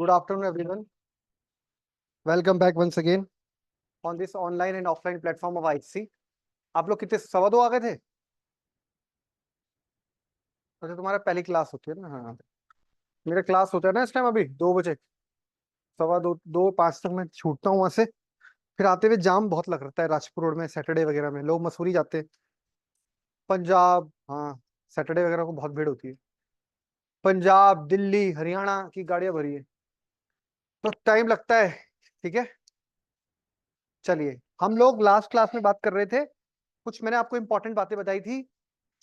Good afternoon, everyone. Welcome back once again on this online and offline platform of IHC. आप लोग कितने 2:15 आ गए थे? अच्छा, तुम्हारा पहली क्लास होती है ना? हाँ, मेरा क्लास होता है ना इस टाइम अभी 2 बजे, 2:15, 2:05 तक मैं छूटता हूँ वहां से। फिर आते हुए जाम बहुत लग रहता है राजपुर रोड में, सैटरडे वगैरह में लोग मसूरी जाते हैं, पंजाब। हाँ, सैटरडे वगैरह को बहुत भीड़ होती है। पंजाब, दिल्ली, हरियाणा की गाड़ियां भरी है, तो टाइम लगता है। ठीक है, चलिए। हम लोग लास्ट क्लास में बात कर रहे थे, कुछ मैंने आपको इंपॉर्टेंट बातें बताई थी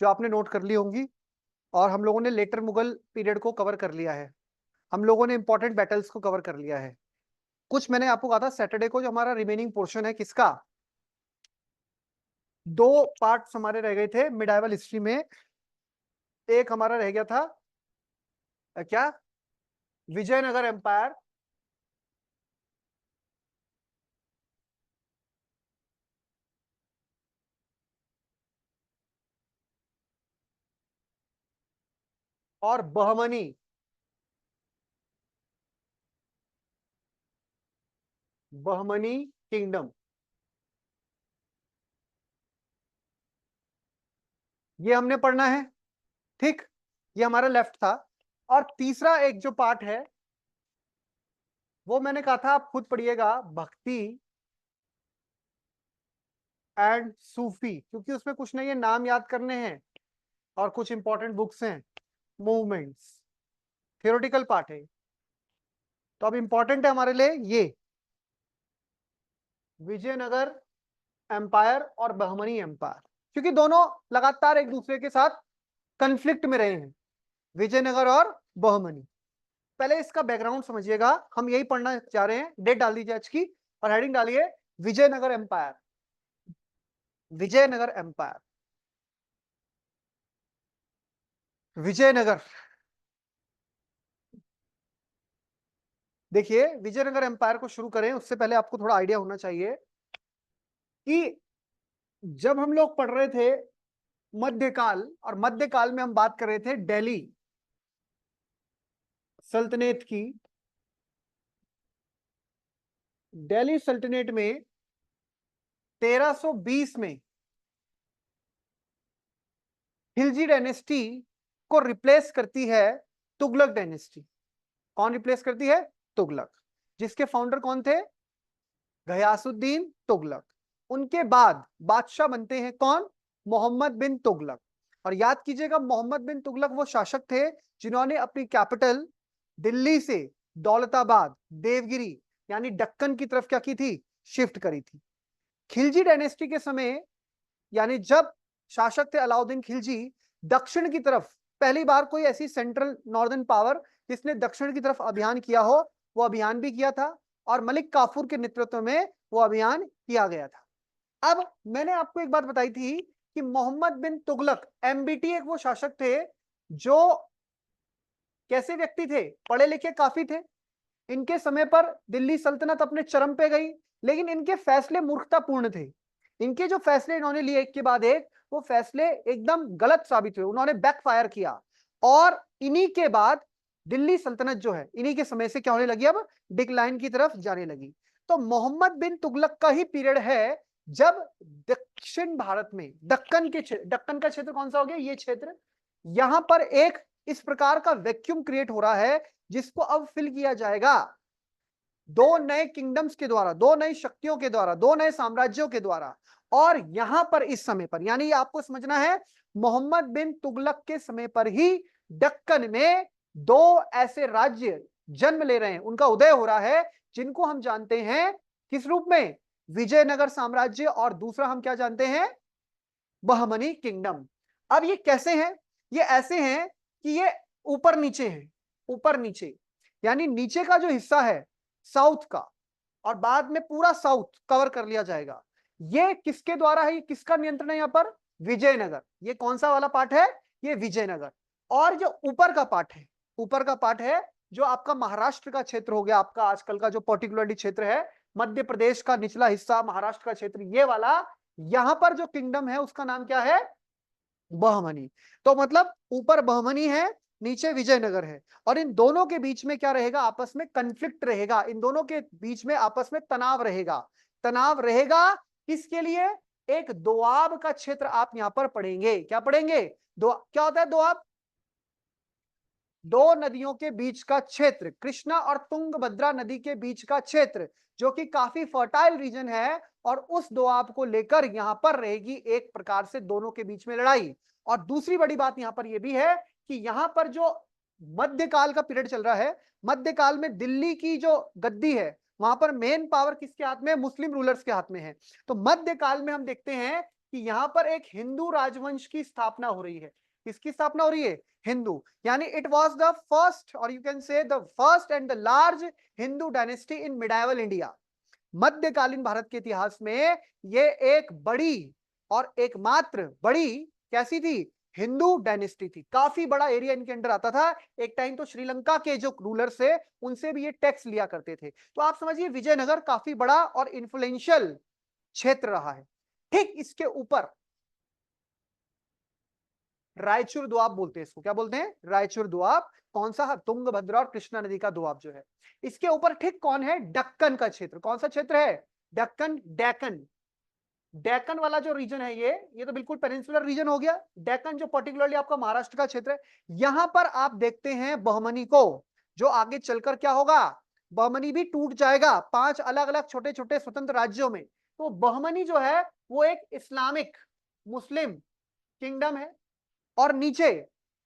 जो आपने नोट कर ली होंगी। और हम लोगों ने लेटर मुगल पीरियड को कवर कर लिया है, हम लोगों ने इंपॉर्टेंट बैटल्स को कवर कर लिया है। कुछ मैंने आपको कहा था सैटरडे को जो हमारा रिमेनिंग पोर्शन है किसका, 2 पार्ट्स हमारे रह गए थे मिडाइवल हिस्ट्री में। एक हमारा रह गया था क्या, विजयनगर एम्पायर, और बहमनी। बहमनी किंगडम, ये हमने पढ़ना है। ठीक, ये हमारा लेफ्ट था। और तीसरा एक जो पार्ट है वो मैंने कहा था आप खुद पढ़िएगा, भक्ति एंड सूफी, क्योंकि उसमें कुछ नहीं है, नाम याद करने हैं और कुछ इंपॉर्टेंट बुक्स हैं, मूवमेंट्स, थियोरेटिकल पार्ट है। तो अब इंपॉर्टेंट है हमारे लिए ये विजयनगर एम्पायर और बहमनी एम्पायर, क्योंकि दोनों लगातार एक दूसरे के साथ कंफ्लिक्ट में रहे हैं, विजयनगर और बहमनी। पहले इसका बैकग्राउंड समझिएगा, हम यही पढ़ना चाह रहे हैं। डेट डाल दीजिए आज की और हेडिंग डालिए विजयनगर एम्पायर। विजयनगर एम्पायर, विजयनगर। देखिए, विजयनगर एम्पायर को शुरू करें उससे पहले आपको थोड़ा आइडिया होना चाहिए कि जब हम लोग पढ़ रहे थे मध्यकाल, और मध्यकाल में हम बात कर रहे थे दिल्ली सल्तनत की। दिल्ली सल्तनत में 1320 में खिलजी डायनेस्टी को रिप्लेस करती है तुगलक डायनेस्टी। कौन रिप्लेस करती है? तुगलक। जिसके फाउंडर कौन थे? गयासुद्दीन तुगलक। उनके बाद बादशाह बनते हैं कौन? मोहम्मद बिन तुगलक। और याद कीजिएगा, मोहम्मद बिन तुगलक वो शासक थे जिन्होंने अपनी कैपिटल दिल्ली से दौलताबाद, देवगिरी यानी दक्कन की तरफ क्या की थी? शिफ्ट करी थी। खिलजी डायनेस्टी के समय, यानी जब शासक थे अलाउद्दीन खिलजी, दक्षिण की तरफ पहली बार कोई ऐसी सेंट्रल नॉर्दर्न पावर जिसने दक्षिण की तरफ अभियान किया हो, वो अभियान भी किया था और मलिक काफूर के नेतृत्व में वो अभियान किया गया था। अब मैंने आपको एक बात बताई थी कि मोहम्मद बिन तुगलक एमबीटी एक वो शासक थे जो कैसे व्यक्ति थे? पढ़े लिखे काफी थे। इनके समय पर दिल्ली सल्तनत अपने चरम पे गई, लेकिन इनके फैसले मूर्खतापूर्ण थे। इनके जो फैसले इन्होंने लिए एक के बाद एक, वो फैसले एकदम गलत साबित हुए, उन्होंने बैकफायर किया। और इन्हीं के बाद दिल्ली सल्तनत जो है, इन्हीं के समय से क्या होने लगी? अब डिक्लाइन की तरफ जाने लगी। तो मोहम्मद बिन तुगलक का ही पीरियड है जब दक्षिण भारत में दक्कन का क्षेत्र कौन सा हो गया? ये क्षेत्र। यहां पर एक इस प्रकार का वैक्यूम क्रिएट हो रहा है जिसको अब फिल किया जाएगा दो नए किंगडम्स के द्वारा, दो नई शक्तियों के द्वारा, दो नए साम्राज्यों के द्वारा। और यहां पर इस समय पर, यानी ये आपको समझना है, मोहम्मद बिन तुगलक के समय पर ही दक्कन में दो ऐसे राज्य जन्म ले रहे हैं, उनका उदय हो रहा है, जिनको हम जानते हैं किस रूप में? विजयनगर साम्राज्य, और दूसरा हम क्या जानते हैं? बहमनी किंगडम। अब ये कैसे हैं? ये ऐसे हैं कि ये ऊपर नीचे हैं, ऊपर नीचे, यानी नीचे का जो हिस्सा है साउथ का, और बाद में पूरा साउथ कवर कर लिया जाएगा। ये किसके द्वारा है? ये किसका नियंत्रण है यहां पर? विजयनगर। ये कौन सा वाला पार्ट है? ये विजयनगर। और जो ऊपर का पार्ट है, ऊपर का पार्ट है जो आपका महाराष्ट्र का क्षेत्र हो गया, आपका आजकल का जो पर्टिकुलरली क्षेत्र है, मध्य प्रदेश का निचला हिस्सा, महाराष्ट्र का क्षेत्र, ये वाला, यहां पर जो किंगडम है उसका नाम क्या है? बहमनी। तो मतलब ऊपर बहमनी है, नीचे विजयनगर है, और इन दोनों के बीच में क्या रहेगा, आपस में कन्फ्लिक्ट रहेगा, इन दोनों के बीच में आपस में तनाव रहेगा। तनाव रहेगा किसके लिए, एक दोआब का क्षेत्र आप यहां पर पढ़ेंगे। क्या पढ़ेंगे, दो, क्या होता है दोआब, दो नदियों के बीच का क्षेत्र, कृष्णा और तुंगभद्रा नदी के बीच का क्षेत्र, जो कि काफी फर्टाइल रीजन है, और उस दोआब को लेकर यहां पर रहेगी एक प्रकार से दोनों के बीच में लड़ाई। और दूसरी बड़ी बात यहां पर यह भी है कि यहां पर जो मध्यकाल का पीरियड चल रहा है, मध्यकाल में दिल्ली की जो गद्दी है, वहां पर मेन पावर किसके हाथ में है, मुस्लिम रूलर्स के हाथ में है। तो मध्यकाल में हम देखते हैं कि यहां पर एक हिंदू राजवंश की स्थापना हो रही है। किसकी स्थापना हो रही है, हिंदू, यानी इट वाज द फर्स्ट, और you can say the first and the large Hindu dynasty in medieval India. मध्यकालीन भारत के इतिहास में ये एक बड़ी और एकमात्र बड़ी कैसी थी, हिंदू डायनेस्टी थी। काफी बड़ा एरिया इनके अंडर आता था। एक टाइम तो श्रीलंका के जो रूलर्स थे उनसे भी ये टैक्स लिया करते थे। तो आप समझिए विजयनगर काफी बड़ा और इन्फ्लुएंशियल क्षेत्र रहा है। ठीक इसके ऊपर रायचूर दोआब बोलते हैं इसको, क्या बोलते हैं, रायचूर दोआब। कौन सा, तुंगभद्रा और कृष्णा नदी का दोआब जो है। इसके ऊपर ठीक कौन है, दक्कन का क्षेत्र। कौन सा क्षेत्र है, दक्कन, डेक्कन। डेक्कन वाला जो रीजन है ये तो बिल्कुल पेनिनसुलर रीजन हो गया। डेक्कन जो पर्टिकुलरली आपका महाराष्ट्र का क्षेत्र है, यहां पर आप देखते हैं बहमनी को, जो आगे चलकर क्या होगा, बहमनी भी टूट जाएगा 5 अलग अलग छोटे छोटे स्वतंत्र राज्यों में। तो बहमनी जो है वो एक इस्लामिक मुस्लिम किंगडम है, और नीचे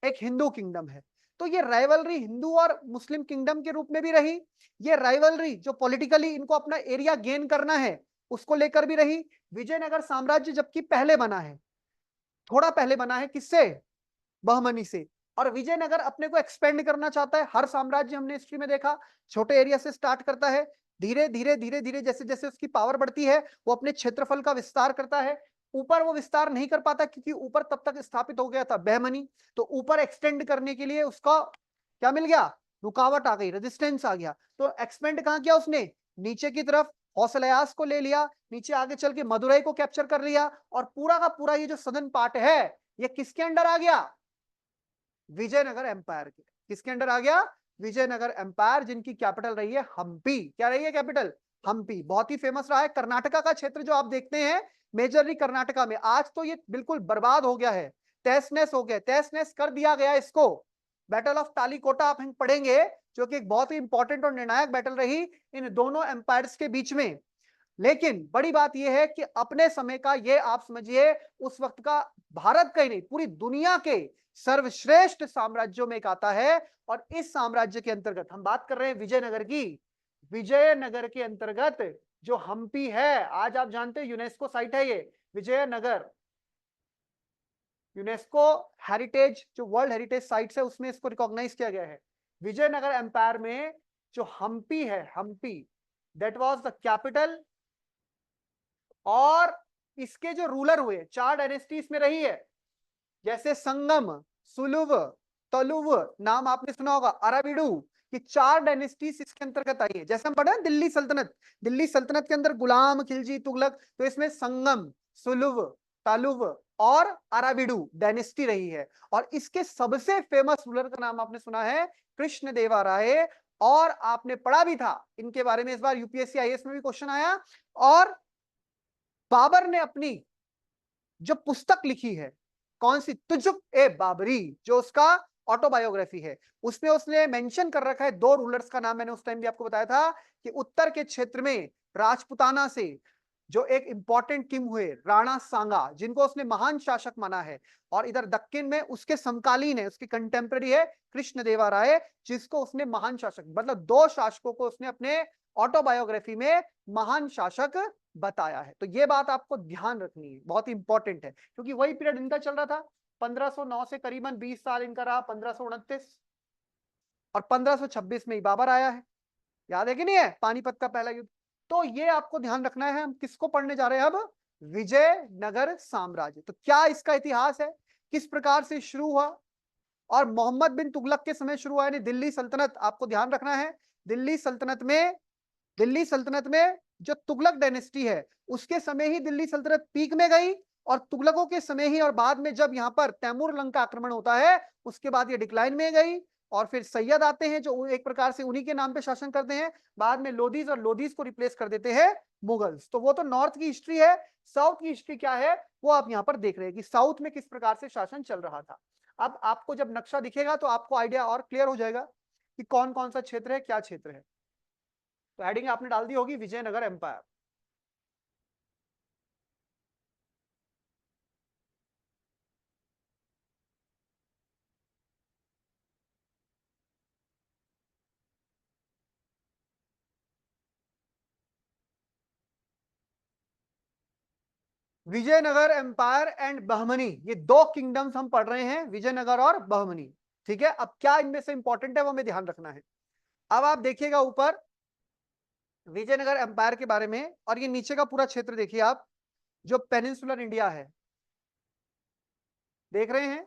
एक हिंदू किंगडम है। तो ये राइवलरी हिंदू और मुस्लिम किंगडम के रूप में भी रही, ये राइवलरी जो पॉलिटिकली इनको अपना एरिया गेन करना है उसको लेकर भी रही। विजयनगर साम्राज्य जबकि पहले बना है, थोड़ा पहले बना है, किससे, बहमनी से, और विजयनगर अपने को एक्सपेंड करना चाहता है। हर साम्राज्य हमने हिस्ट्री में देखा छोटे एरिया से स्टार्ट करता है, धीरे धीरे धीरे धीरे जैसे जैसे उसकी पावर बढ़ती है वो अपने क्षेत्रफल का विस्तार करता है। ऊपर वो विस्तार नहीं कर पाता क्योंकि ऊपर तब तक स्थापित हो गया था बहमनी। तो ऊपर एक्सटेंड करने के लिए उसका क्या मिल गया, रुकावट आ गई, रेजिस्टेंस आ गया। तो एक्सपेंड कहां किया उसने, नीचे की तरफ, हौसलयास को ले लिया, नीचे आगे चल के मदुरई को कैप्चर कर लिया, और पूरा का पूरा ये जो सदर्न पार्ट है ये किसके अंडर आ गया, विजयनगर एम्पायर के। किसके अंडर आ गया, विजयनगर एम्पायर, जिनकी कैपिटल रही है हम्पी। क्या रही है कैपिटल, हम्पी। बहुत ही फेमस रहा है। कर्नाटका का क्षेत्र जो आप देखते हैं मेजरली कर्नाटका में, आज तो ये बिल्कुल बर्बाद हो गया है, तहस नहस हो गया, तहस नहस कर दिया गया इसको। बैटल ऑफ तालीकोटा आप पढ़ेंगे, जो कि एक बहुत ही इंपॉर्टेंट और निर्णायक बैटल रही इन दोनों एम्पायर्स के बीच में। लेकिन बड़ी बात यह है कि अपने समय का ये आप समझिए उस वक्त का भारत का ही नहीं पूरी दुनिया के सर्वश्रेष्ठ साम्राज्यों में एक आता है। और इस साम्राज्य के अंतर्गत हम बात कर रहे हैं विजयनगर की। विजयनगर के अंतर्गत जो हम्पी है, आज आप जानते हैं यूनेस्को साइट है ये विजयनगर, यूनेस्को हेरिटेज जो वर्ल्ड हेरिटेज साइट्स है उसमें इसको रिकॉग्नाइज किया गया है। विजयनगर एम्पायर में जो हम्पी है, Hampi that was the capital, और इसके जो रूलर हुए 4 डायनेस्टी इसमें रही है, जैसे संगम, सुलुव, तलुव, नाम आपने सुना होगा, अराविडू, ये 4 डायनेस्टीज इसके अंतर्गत आई है। जैसे हम पढ़े दिल्ली सल्तनत, दिल्ली सल्तनत के अंदर गुलाम, खिलजी, तुगलक, तो इसमें संगम, सुलुव, तालुव और अराविडू डायनेस्टी रही है। और इसके सबसे फेमस रूलर का नाम आपने सुना है कृष्णदेवराय, और आपने पढ़ा भी था इनके बारे में, इस बार यूपीएससी आईएएस में भी क्वेश्चन आया। और बाबर ने अपनी जो पुस्तक लिखी है, कौन सी, तुजुक ए बाबरी, जो उसका ऑटोबायोग्राफी है, उसमें उसने मेंशन कर रखा है 2 रूलर्स का नाम। मैंने उस टाइम भी आपको बताया था कि उत्तर के क्षेत्र में राजपुताना से जो एक इंपॉर्टेंट किंग हुए राणा सांगा, जिनको उसने महान शासक माना है, और इधर दक्षिण में उसके समकालीन है, उसकी कंटेम्पररी है कृष्णदेवराय, जिसको उसने महान शासक, मतलब 2 शासकों को उसने अपने ऑटोबायोग्राफी में महान शासक बताया है। तो ये बात आपको ध्यान रखनी है, बहुत ही इंपॉर्टेंट है, क्योंकि वही पीरियड इनका चल रहा था 1509 से करीबन 20 साल इनका रहा, 1529, और 1526 में ही बाबर आया है। याद है कि नहीं है, पानीपत का पहला युद्ध। तो ये आपको ध्यान रखना है। हम किसको पढ़ने जा रहे हैं अब, विजयनगर साम्राज्य। तो क्या इसका इतिहास है, किस प्रकार से शुरू हुआ, और मोहम्मद बिन तुगलक के समय शुरू हुआ, यानी दिल्ली सल्तनत। आपको ध्यान रखना है दिल्ली सल्तनत में जो तुगलक डायनेस्टी है उसके समय ही दिल्ली सल्तनत पीक में गई, और तुगलकों के समय ही और बाद में जब यहाँ पर तैमूर लंग का आक्रमण होता है उसके बाद ये डिक्लाइन में गई, और फिर सैयद आते हैं जो एक प्रकार से उन्हीं के नाम पे शासन करते हैं, बाद में लोदीज, और लोदीज को रिप्लेस कर देते हैं मुगल्स। तो वो तो नॉर्थ की हिस्ट्री है। साउथ की हिस्ट्री क्या है वो आप यहाँ पर देख रहे हैं कि साउथ में किस प्रकार से शासन चल रहा था। अब आपको जब नक्शा दिखेगा तो आपको आइडिया और क्लियर हो जाएगा कि कौन कौन सा क्षेत्र है, क्या क्षेत्र है। तो हेडिंग आपने डाल दी होगी Vijayanagara empire. Vijayanagara empire and Bahmani, ये दो किंगडम्स हम पढ़ रहे हैं, विजयनगर और बहमनी। ठीक है, अब क्या इनमें से इंपॉर्टेंट है वो हमें ध्यान रखना है। अब आप देखिएगा ऊपर विजयनगर एम्पायर के बारे में, और ये नीचे का पूरा क्षेत्र देखिए आप, जो पेनिनसुलर इंडिया है, देख रहे हैं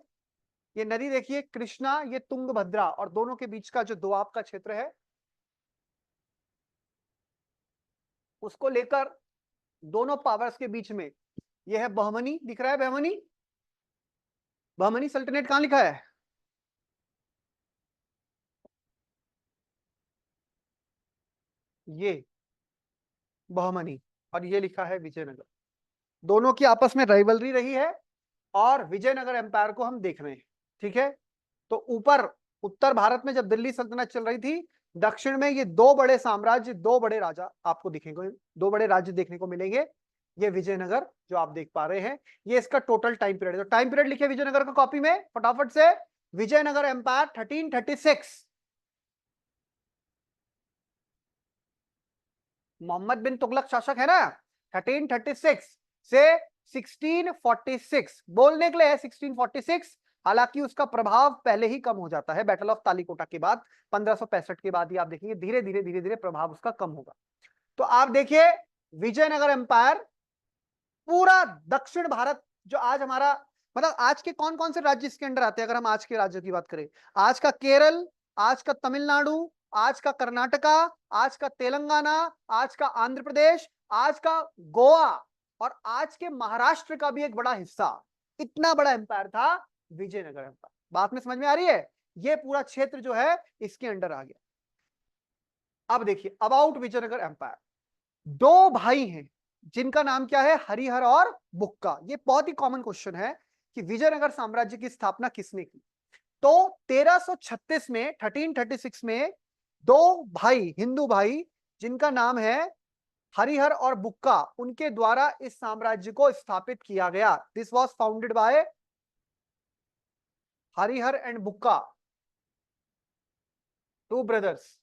ये नदी देखिए कृष्णा, ये तुंगभद्रा, और दोनों के बीच का जो दोआब का क्षेत्र है उसको लेकर दोनों पावर्स के बीच में यह है बहमनी, दिख रहा है बहमनी, बहमनी सल्तनत कहां लिखा है, ये बहमनी, और ये लिखा है विजयनगर। दोनों की आपस में राइवलरी रही है और विजयनगर एम्पायर को हम देख रहे हैं। ठीक है, तो ऊपर उत्तर भारत में जब दिल्ली सल्तनत चल रही थी, दक्षिण में ये दो बड़े साम्राज्य, दो बड़े राजा आपको दिखेंगे, दो बड़े राज्य देखने को मिलेंगे। ये विजयनगर जो आप देख पा रहे हैं, ये इसका टोटल टाइम पीरियड है। तो टाइम पीरियड लिखे विजयनगर का कॉपी में फटाफट से, विजयनगर एम्पायर 1336, मोहम्मद बिन तुगलक शासक है ना, 1336 से 1646, बोलने के लिए है 1646, हालांकि उसका प्रभाव पहले ही कम हो जाता है बैटल ऑफ तालिकोटा के बाद, 1565 के बाद ही आप देखेंगे धीरे धीरे धीरे धीरे प्रभाव उसका कम होगा। तो आप देखिए विजयनगर एम्पायर पूरा दक्षिण भारत, जो आज हमारा मतलब आज के कौन कौन से राज्य इसके अंडर आते हैं, अगर हम आज के राज्यों की बात करें, आज का केरल, आज का तमिलनाडु, आज का कर्नाटका, आज का तेलंगाना, आज का आंध्र प्रदेश, आज का गोवा, और आज के महाराष्ट्र का भी एक बड़ा हिस्सा, इतना बड़ा एम्पायर था विजयनगर एम्पायर। बात में समझ में आ रही है, ये पूरा क्षेत्र जो है इसके अंडर आ गया। अब देखिए अबाउट विजयनगर एम्पायर, दो भाई हैं जिनका नाम क्या है, हरिहर और बुक्का। ये बहुत ही कॉमन क्वेश्चन है कि विजयनगर साम्राज्य की स्थापना किसने की। तो 1336 में, 1336 में दो भाई, हिंदू भाई, जिनका नाम है हरिहर और बुक्का, उनके द्वारा इस साम्राज्य को स्थापित किया गया। This was founded by Harihar and Bukka, two brothers.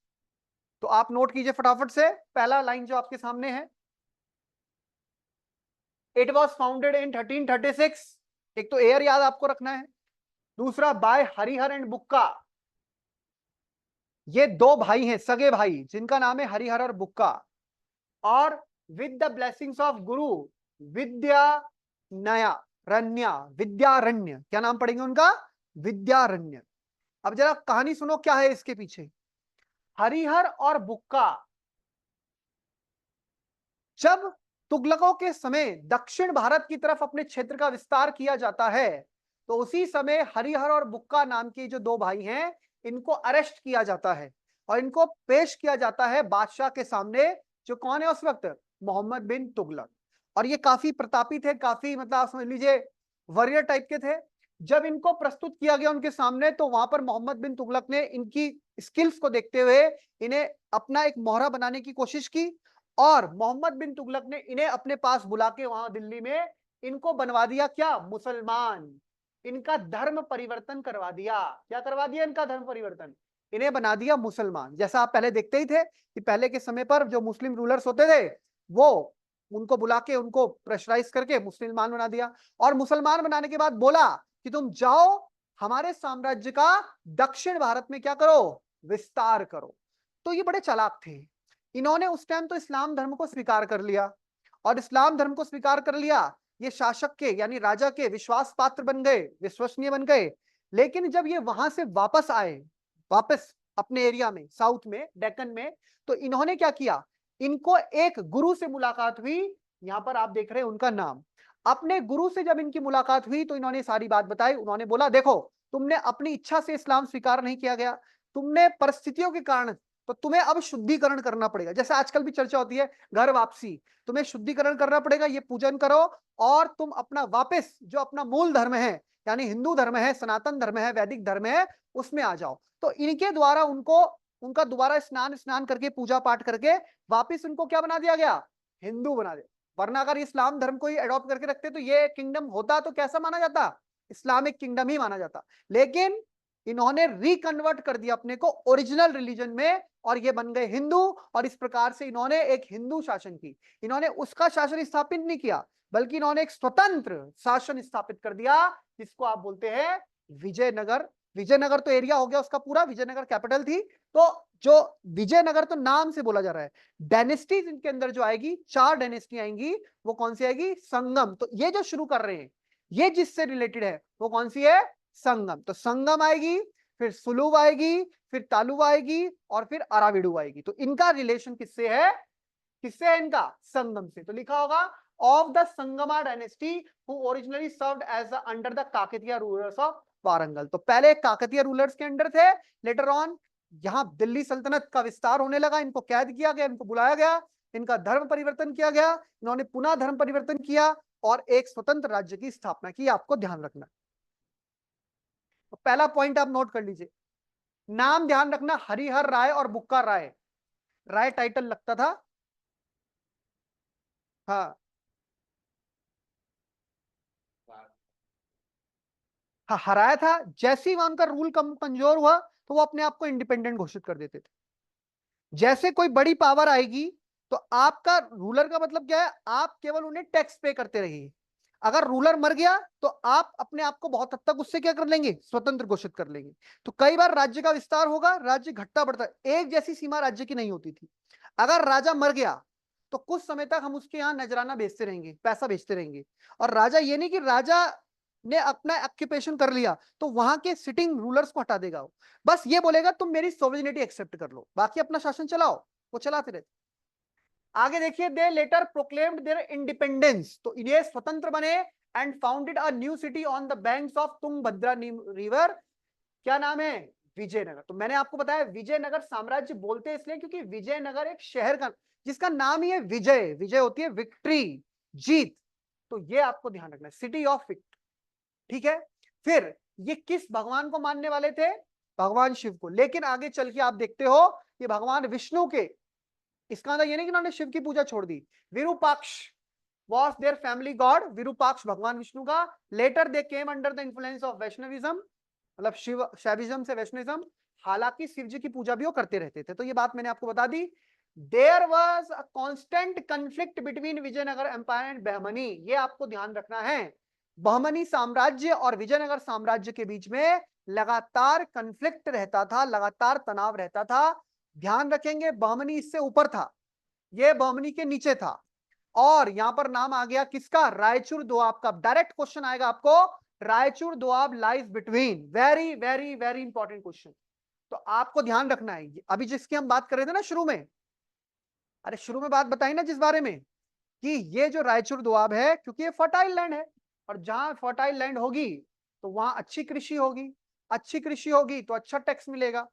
तो आप नोट कीजिए फटाफट से, पहला लाइन जो आपके सामने है, इट वॉज फाउंडेड इन 1336, एक तो एयर याद आपको रखना है, दूसरा बाय हरिहर एंड बुक्का। ये दो भाई हैं, सगे भाई, जिनका नाम है हरिहर और बुक्का, और विद द ब्लेसिंग्स ऑफ गुरु विद्या नया रण्या, विद्यारण्य, क्या नाम पढ़ेंगे उनका, विद्यारण्य। अब जरा कहानी सुनो क्या है इसके पीछे। हरिहर और बुक्का, जब तुगलकों के समय दक्षिण भारत की तरफ अपने क्षेत्र का विस्तार किया जाता है, तो उसी समय हरिहर और बुक्का नाम के जो दो भाई हैं, इनको अरेस्ट किया जाता है और इनको पेश किया जाता है बादशाह के सामने, जो कौन है उस वक्त, मोहम्मद बिन तुगलक। और ये काफी प्रतापी थे, काफी मतलब आप समझ लीजिए वॉरियर टाइप के थे। जब इनको प्रस्तुत किया गया उनके सामने, तो वहां पर मोहम्मद बिन तुगलक ने इनकी स्किल्स को देखते हुए इन्हें अपना एक मोहरा बनाने की कोशिश की, और मोहम्मद बिन तुगलक ने इन्हें अपने पास बुला के वहां दिल्ली में इनको बनवा दिया क्या, मुसलमान। इनका धर्म परिवर्तन करवा दिया। क्या करवा दिया, इनका धर्म परिवर्तन, इन्हें बना दिया मुसलमान। जैसा आप पहले देखते ही थे कि पहले के समय पर जो मुस्लिम रूलर्स होते थे, वो उनको बुला के उनको प्रेशराइज करके मुसलमान बना दिया, और मुसलमान बनाने के बाद बोला कि तुम जाओ हमारे साम्राज्य का दक्षिण भारत में क्या करो, विस्तार करो। तो ये बड़े चालाक थे, इन्होंने उस टाइम तो इस्लाम धर्म को स्वीकार कर लिया, और इस्लाम धर्म को स्वीकार कर लिया, ये शासक के यानी राजा के विश्वास पात्र बन गए, विश्वसनीय बन गए। लेकिन जब ये वहां से वापस आए, वापस अपने एरिया में, साउथ में, डेक्कन में, तो इन्होंने क्या किया, इनको एक गुरु से मुलाकात हुई, यहां पर आप देख रहे हैं उनका नाम, अपने गुरु से जब इनकी मुलाकात हुई तो इन्होंने सारी बात बताई। उन्होंने बोला देखो, तुमने अपनी इच्छा से इस्लाम स्वीकार नहीं किया गया, तुमने परिस्थितियों के कारण, तो तुम्हें अब शुद्धिकरण करना पड़ेगा। जैसे आजकल भी चर्चा होती है घर वापसी, तुम्हें शुद्धिकरण करना पड़ेगा, ये पूजन करो और तुम अपना वापस जो अपना मूल धर्म है, यानी हिंदू धर्म है, सनातन धर्म है, वैदिक धर्म है, उसमें आ जाओ। तो इनके द्वारा उनको, उनका दोबारा स्नान स्नान करके पूजा पाठ करके वापिस उनको क्या बना दिया गया, हिंदू बना दिया। वरना अगर इस्लाम धर्म को ही अडॉप्ट करके रखते तो ये किंगडम होता तो कैसा माना जाता, इस्लामिक किंगडम ही माना जाता। लेकिन इन्होंने रिकन्वर्ट कर दिया अपने को ओरिजिनल रिलीजन में और ये बन गए हिंदू। और इस प्रकार से इन्होंने एक हिंदू शासन की, इन्होंने उसका शासन स्थापित नहीं किया, बल्कि इन्होंने एक स्वतंत्र शासन स्थापित कर दिया, जिसको आप बोलते हैं विजयनगर। विजयनगर तो एरिया हो गया उसका पूरा, विजयनगर कैपिटल थी। तो जो विजयनगर तो नाम से बोला जा रहा है, डायनेस्टीज इनके अंदर जो आएगी, 4 डायनेस्टी आएंगी, वो कौन सी आएगी, संगम। तो ये जो शुरू कर रहे हैं, ये जिससे रिलेटेड है वो कौन सी है, संगम। तो संगम आएगी, फिर सुलुव आएगी, फिर तालुव आएगी, और फिर अराविडु आएगी। तो इनका रिलेशन किससे है, किससे है इनका, संगम से। तो लिखा होगा of the Sangama dynasty who originally served as under the Kakatiya rulers of Warangal. तो पहले काकतीय रूलर्स के अंडर थे, लेटर ऑन यहां दिल्ली सल्तनत का विस्तार होने लगा, इनको कैद किया गया, इनको बुलाया गया, इनका धर्म परिवर्तन किया गया, इन्होंने पुनः धर्म परिवर्तन किया और एक स्वतंत्र राज्य की स्थापना की। आपको ध्यान रखना। तो पहला पॉइंट आप नोट कर लीजिए, नाम ध्यान रखना, हरिहर राय और बुक्का राय। राय टाइटल लगता था, हाँ हाँ हराया था। जैसे ही वहां उनका रूल कम कमजोर हुआ तो वो अपने आप को इंडिपेंडेंट घोषित कर देते थे। जैसे कोई बड़ी पावर आएगी तो आपका रूलर का मतलब क्या है, आप केवल उन्हें टैक्स पे करते रहिए। अगर रूलर मर गया तो आप अपने आप को बहुत हद तक उससे क्या कर लेंगे, स्वतंत्र घोषित कर लेंगे। तो कई बार राज्य का विस्तार होगा, राज्य घटता बढ़ता, एक जैसी सीमा राज्य की नहीं होती थी। अगर राजा मर गया तो कुछ समय तक हम उसके यहाँ नजराना भेजते रहेंगे, पैसा भेजते रहेंगे। और राजा ये नहीं कि राजा ने अपना ऑक्यूपेशन कर लिया तो वहां के सिटिंग रूलर्स को हटा देगा, बस ये बोलेगा तुम मेरी सोवरेनिटी एक्सेप्ट कर लो, बाकी अपना शासन चलाओ, वो चलाते रहते। आगे देखिए, दे लेटर प्रोक्लेम्ड देयर इंडिपेंडेंस, तो ये स्वतंत्र बने and founded a new city on the banks of Tungabhadra river. क्या नाम है, विजयनगर। तो मैंने आपको बताया विजयनगर साम्राज्य बोलते हैं इसलिए क्योंकि विजयनगर एक शहर का जिसका नाम ही है विजय, विजय होती है विक्ट्री, जीत। तो ये आपको ध्यान रखना है, सिटी ऑफ विक्ट्री। ठीक है, फिर ये किस भगवान को मानने वाले थे, भगवान शिव को। लेकिन आगे चल के आप देखते हो कि भगवान विष्णु के, इसका मतलब ये नहीं कि उन्होंने शिव की पूजा छोड़ दी। Virupaksha was their family god, Virupaksha भगवान विष्णु का। Later they came under the influence of Vaishnavism, मतलब शिव शैविज्म से वैष्णविज्म। हालांकि शिव जी की पूजा भी वो करते रहते थे। तो ये बात मैंने आपको बता दी। There was a constant conflict between Vijayanagar empire and Bahmani, ये आपको ध्यान रखना है। बहमनी साम्राज्य और विजयनगर साम्राज्य के बीच में लगातार कंफ्लिक्ट रहता था, लगातार तनाव रहता था। ध्यान रखेंगे बहमनी इससे ऊपर था, ये बहमनी के नीचे था। और यहां पर नाम आ गया किसका, रायचूर दोआब का। डायरेक्ट क्वेश्चन आएगा आपको, Raichur Doab lies between, very very very important question. तो आपको ध्यान रखना है, अभी जिसकी हम बात कर रहे थे ना शुरू में, अरे शुरू में बात बताई ना जिस बारे में, कि ये जो रायचूर दोआब है, क्योंकि ये फर्टाइल लैंड है, और जहां फर्टाइल लैंड होगी तो वहां अच्छी कृषि होगी, अच्छी कृषि होगी तो अच्छा टैक्स मिलेगा।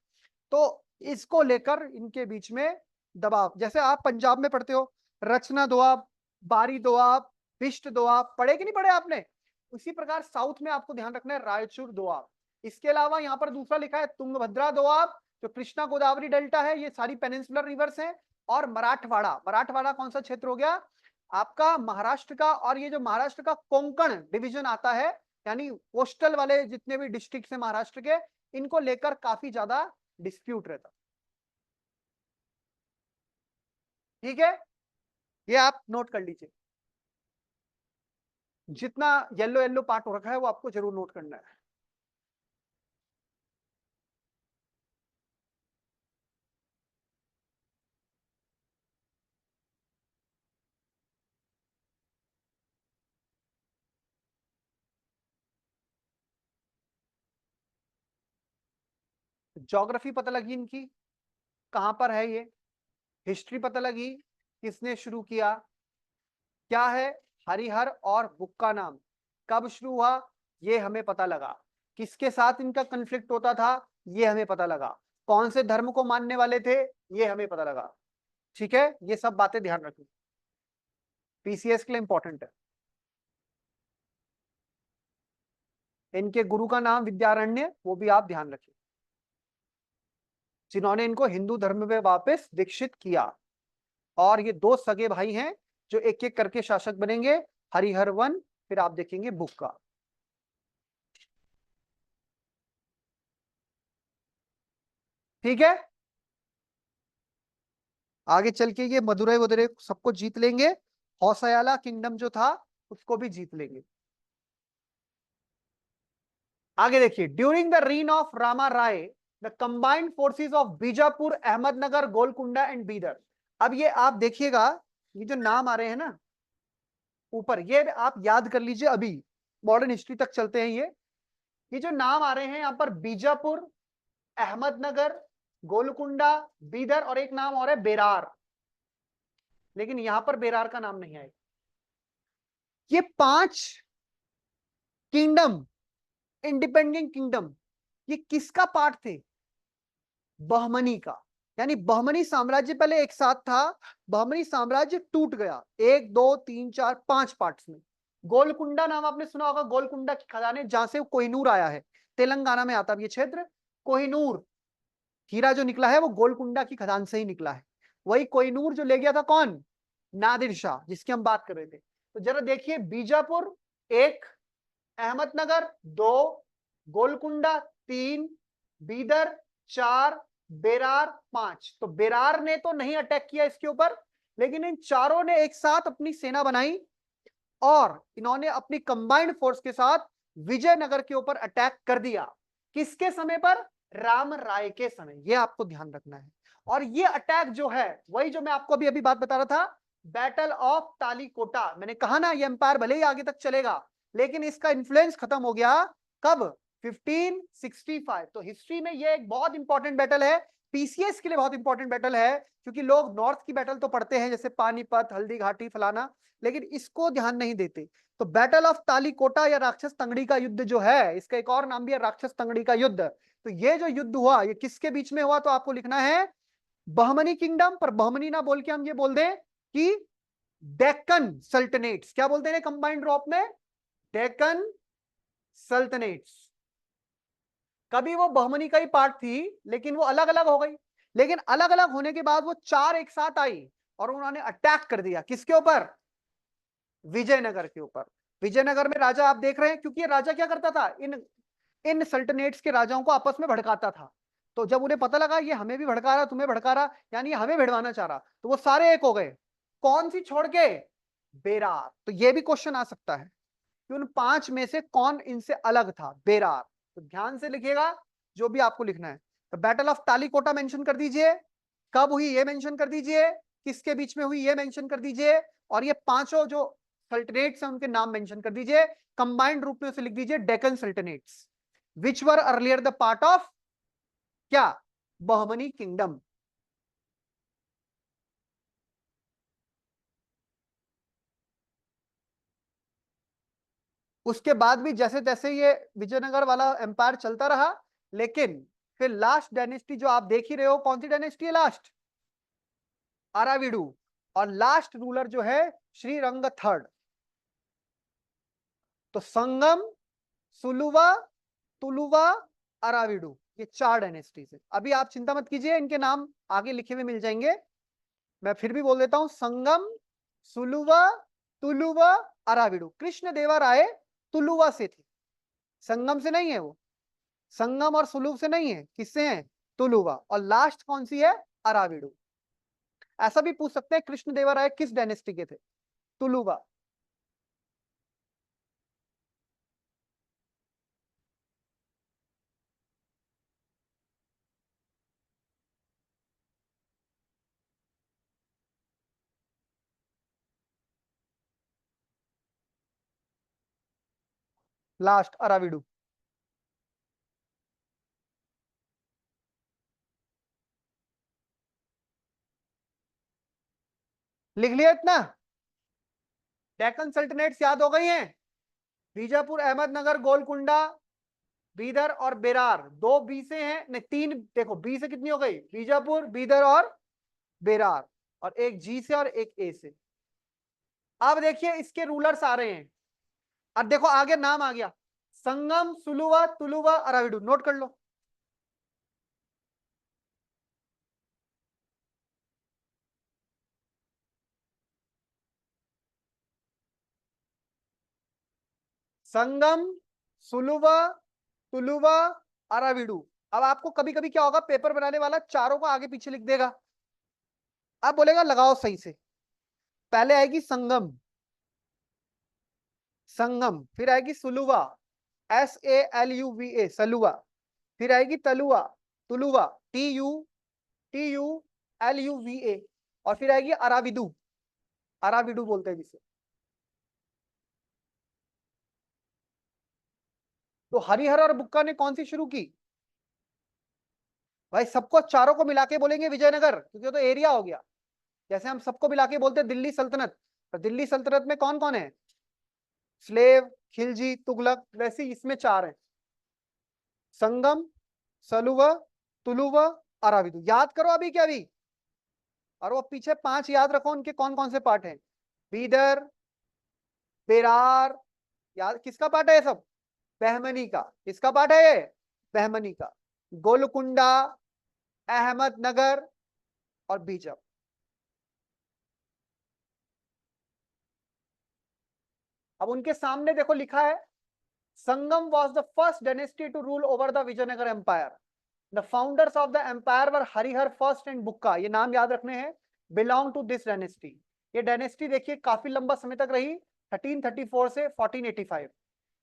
तो इसको लेकर इनके बीच में दबाव, जैसे आप पंजाब में पढ़ते हो रचना दोआब, बारी दोआब, बिष्ट दोआब, पढ़े कि नहीं पढ़े आपने, उसी प्रकार साउथ में आपको ध्यान रखना है रायचूर दोआब। इसके अलावा यहाँ पर दूसरा लिखा है तुंगभद्रा दोआब, जो कृष्णा गोदावरी डेल्टा है, ये सारी पेनिनसुलर रिवर्स हैं। और मराठवाड़ा, मराठवाड़ा कौन सा क्षेत्र हो गया आपका, महाराष्ट्र का। और ये जो महाराष्ट्र का कोंकण डिवीजन आता है, यानी कोस्टल वाले जितने भी डिस्ट्रिक्ट हैं महाराष्ट्र के, इनको लेकर काफी ज्यादा डिस्प्यूट रहता। ठीक है, ये आप नोट कर लीजिए, जितना येलो येलो पार्ट हो रखा है वो आपको जरूर नोट करना है। ज्योग्राफी पता लगी इनकी, कहां पर है ये, हिस्ट्री पता लगी, किसने शुरू किया, क्या है, हरिहर और बुक्का नाम कब शुरू हुआ ये हमें पता लगा। किसके साथ इनका कन्फ्लिक्ट होता था ये हमें पता लगा। कौन से धर्म को मानने वाले थे ये हमें पता लगा। ठीक है, ये सब बातें ध्यान रखिए, पीसीएस के लिए इंपॉर्टेंट है। इनके गुरु का नाम विद्यारण्य, वो भी आप ध्यान रखिए, जिन्होंने इनको हिंदू धर्म में वापस दीक्षित किया। और ये दो सगे भाई हैं जो एक एक करके शासक बनेंगे, हरिहर वन, फिर आप देखेंगे बुक्का। ठीक है, आगे चल के ये मदुरई वदुरई सबको जीत लेंगे, होसयाला किंगडम जो था उसको भी जीत लेंगे। आगे देखिए, during the reign of Rama Raya the combined forces of Bijapur, Ahmednagar, Golconda and Bidar. अब ये आप देखिएगा, ये जो नाम आ रहे हैं ना ऊपर, ये आप याद कर लीजिए, अभी मॉडर्न हिस्ट्री तक चलते हैं। ये जो नाम आ रहे हैं यहाँ पर, बीजापुर, अहमदनगर, गोलकुंडा, बीदर, और एक नाम और है बेरार, लेकिन यहां पर बेरार का नाम नहीं आएगा। ये 5 किंगडम, इंडिपेंडेंट किंगडम, ये किसका पार्ट थे? बहमनी का। यानी बहमनी साम्राज्य पहले एक साथ था, बहमनी साम्राज्य टूट गया 1 2 3 4 5 पार्ट्स में। गोलकुंडा नाम आपने सुना होगा, गोलकुंडा की खदानें, जहां से कोहिनूर आया है, तेलंगाना में आता है ये क्षेत्र। कोहिनूर हीरा जो निकला है वो गोलकुंडा की खदान से ही निकला है। वही कोहिनूर जो ले गया था कौन? नादिर शाह, जिसकी हम बात कर रहे थे। तो जरा देखिए, बीजापुर 1, अहमदनगर 2, गोलकुंडा 3, बीदर 4, बेरार 5। तो बेरार ने तो नहीं अटैक किया इसके ऊपर, लेकिन इन चारों ने एक साथ अपनी सेना बनाई और इन्होंने अपनी कंबाइंड फोर्स के साथ विजयनगर के ऊपर अटैक कर दिया। किसके समय पर? राम राय के समय। यह आपको ध्यान रखना है। और ये अटैक जो है, वही जो मैं आपको अभी अभी बात बता रहा था, बैटल ऑफ तालीकोटा। मैंने कहा ना, ये एम्पायर भले ही आगे तक चलेगा, लेकिन इसका इन्फ्लुएंस खत्म हो गया कब? 1565। तो हिस्ट्री में ये एक बहुत इंपॉर्टेंट बैटल है, पीसीएस के लिए बहुत इंपॉर्टेंट बैटल है, क्योंकि लोग नॉर्थ की बैटल तो पढ़ते हैं जैसे पानीपत, हल्दी घाटी, फलाना, लेकिन इसको ध्यान नहीं देते। तो बैटल ऑफ तालीकोटा या राक्षस तंगड़ी का युद्ध जो है, इसका एक और नाम भी है राक्षस तंगड़ी का युद्ध। तो ये जो युद्ध हुआ, ये किसके बीच में हुआ? तो आपको लिखना है बहमनी किंगडम, पर बहमनी ना बोल के हम ये बोल दें कि डेक्कन सल्तनेट्स। क्या बोलते हैं कंबाइंड ड्रॉप में? डेक्कन सल्तनेट्स। कभी वो बहमनी का ही पार्ट थी, लेकिन वो अलग अलग हो गई। लेकिन अलग अलग होने के बाद वो 4 एक साथ आई और उन्होंने अटैक कर दिया किसके ऊपर? विजयनगर के ऊपर। विजयनगर में राजा आप देख रहे हैं, क्योंकि ये राजा क्या करता था, इन इन सल्टनेट्स के राजाओं को आपस में भड़काता था। तो जब उन्हें पता लगा ये हमें भी भड़का रहा, तुम्हें भड़का रहा, यानी ये हमें भिड़वाना चाह रहा, तो वो सारे एक हो गए। कौन सी छोड़ के? बेरार। तो ये भी क्वेश्चन आ सकता है कि उन 5 में से कौन इनसे अलग था? बेरार। तो ध्यान से लिखिएगा जो भी आपको लिखना है। तो बैटल ऑफ तालीकोटा मेंशन कर दीजिए, कब हुई ये मेंशन कर दीजिए, किसके बीच में हुई ये मेंशन कर दीजिए, और ये पांचों जो सल्टनेट्स हैं उनके नाम मेंशन कर दीजिए। कंबाइंड रूप में उसे लिख दीजिए Deccan sultanates, which were earlier the part of क्या? बहमनी किंगडम। उसके बाद भी जैसे तैसे ये विजयनगर वाला एम्पायर चलता रहा, लेकिन फिर लास्ट डायनेस्टी जो आप देख ही रहे हो, कौन सी डायनेस्टी है लास्ट? अराविडू। और लास्ट रूलर जो है श्रीरंग थर्ड। तो संगम, सुलुवा, तुलुवा, अराविडू, ये 4 डायनेस्टीज है। अभी आप चिंता मत कीजिए, इनके नाम आगे लिखे हुए मिल जाएंगे। मैं फिर भी बोल देता हूं, संगम, सुलुवा, तुलुवा, अराविडू। कृष्ण देवराय तुलुवा से थे, संगम से नहीं है वो। संगम और सुलुव से नहीं है, किससे है? तुलुवा। और लास्ट कौन सी है? अराविडू। ऐसा भी पूछ सकते हैं कृष्ण देवराय किस डायनेस्टी के थे? तुलुवा। लास्ट अराविडू। लिख लिया इतना? डेक्कन सल्तनट्स याद हो गई हैं? बीजापुर, अहमदनगर, गोलकुंडा, बीदर और बेरार। दो बी से हैं, नहीं तीन, देखो बी से कितनी हो गई? बीजापुर, बीदर और बेरार, और एक जी से और एक ए से। अब देखिए इसके रूलर्स आ रहे हैं। अब देखो आगे नाम आ गया, संगम, सुलुवा, तुलुवा, अराविडू। नोट कर लो। संगम, सुलुवा, तुलुवा, अराविडू। अब आपको कभी कभी क्या होगा, पेपर बनाने वाला चारों को आगे पीछे लिख देगा। अब बोलेगा लगाओ सही से। पहले आएगी संगम, संगम, फिर आएगी सुलुवा, SALUVA, सलुवा, फिर आएगी तलुआ, तुलुवा, TULUVA, और फिर आएगी अराविदू, अराविडू बोलते हैं जिसे। तो हरिहर और बुक्का ने कौन सी शुरू की? भाई सबको चारों को मिला के बोलेंगे विजयनगर, क्योंकि तो एरिया हो गया। जैसे हम सबको मिला के बोलते हैं दिल्ली सल्तनत, तो दिल्ली सल्तनत में कौन कौन है? स्लेव, खिलजी, तुगलक, वैसे ही इसमें चार हैं, संगम, सलुवा, तुलुवा, अराविदू। याद करो अभी क्या अभी, और वो पीछे पांच याद रखो उनके कौन कौन से पार्ट हैं। बीदर, बेरार, याद किसका पार्ट है ये सब? बहमनी का। किसका पार्ट है ये? बहमनी का। गोलकुंडा, अहमदनगर और बीजम। अब उनके सामने देखो लिखा है, संगम was the first dynasty to rule over the Vijayanagar Empire. The founders of the empire were Harihar first and Bukka. ये नाम याद रखने हैं, belong to this dynasty. ये डायनेस्टी देखिए काफी लंबा समय तक रही, 1334 से 1485।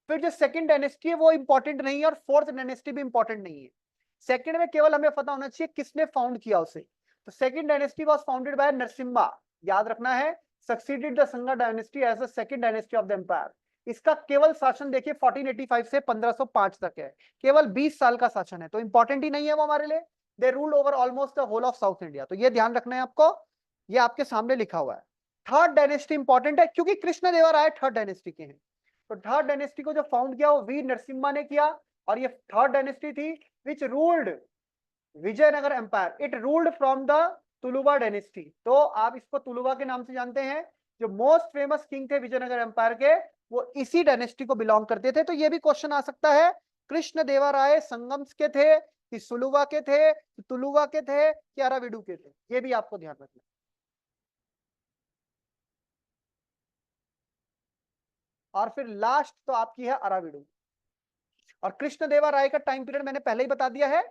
फिर जो सेकंड डायनेस्टी है वो इंपॉर्टेंट नहीं है, और फोर्थ डायनेस्टी भी इंपॉर्टेंट नहीं है। सेकंड में केवल हमें पता होना चाहिए किसने फाउंड किया उसे। तो second dynasty was founded by Narasimha, याद रखना है, succeeded the Sanga dynasty as the second dynasty of the empire. इसका केवल शासन देखिए 1485 से 1505 तक है, केवल 20 साल का शासन है, तो इंपॉर्टेंट ही नहीं है वो हमारे लिए। They rule over almost the whole of south India, तो ये ध्यान रखना है आपको, ये आपके सामने लिखा हुआ है। थर्ड डायनेस्टी इंपॉर्टेंट है क्योंकि कृष्णदेवराय थर्ड डायनेस्टी के हैं। तो थर्ड डायनेस्टी को जो फाउंड किया वो वीर नरसिम्हा ने किया, और ये थर्ड डायनेस्टी थी which ruled Vijayanagar empire. It ruled from the Tuluva dynasty. तो आप इसको तुलुवा के नाम से जानते हैं। जो मोस्ट फेमस किंग थे विजयनगर एम्पायर के, वो इसी डायनेस्टी को बिलोंग करते थे। तो ये भी क्वेश्चन आ सकता है, कृष्ण देवराय संगम के थे कि सुलुवा के थे कि तुलुवा के थे कि अराविडू के थे, ये भी आपको ध्यान रखना। और फिर लास्ट तो आपकी है अराविडू। और कृष्ण देवा राय का टाइम पीरियड मैंने पहले ही बता दिया है,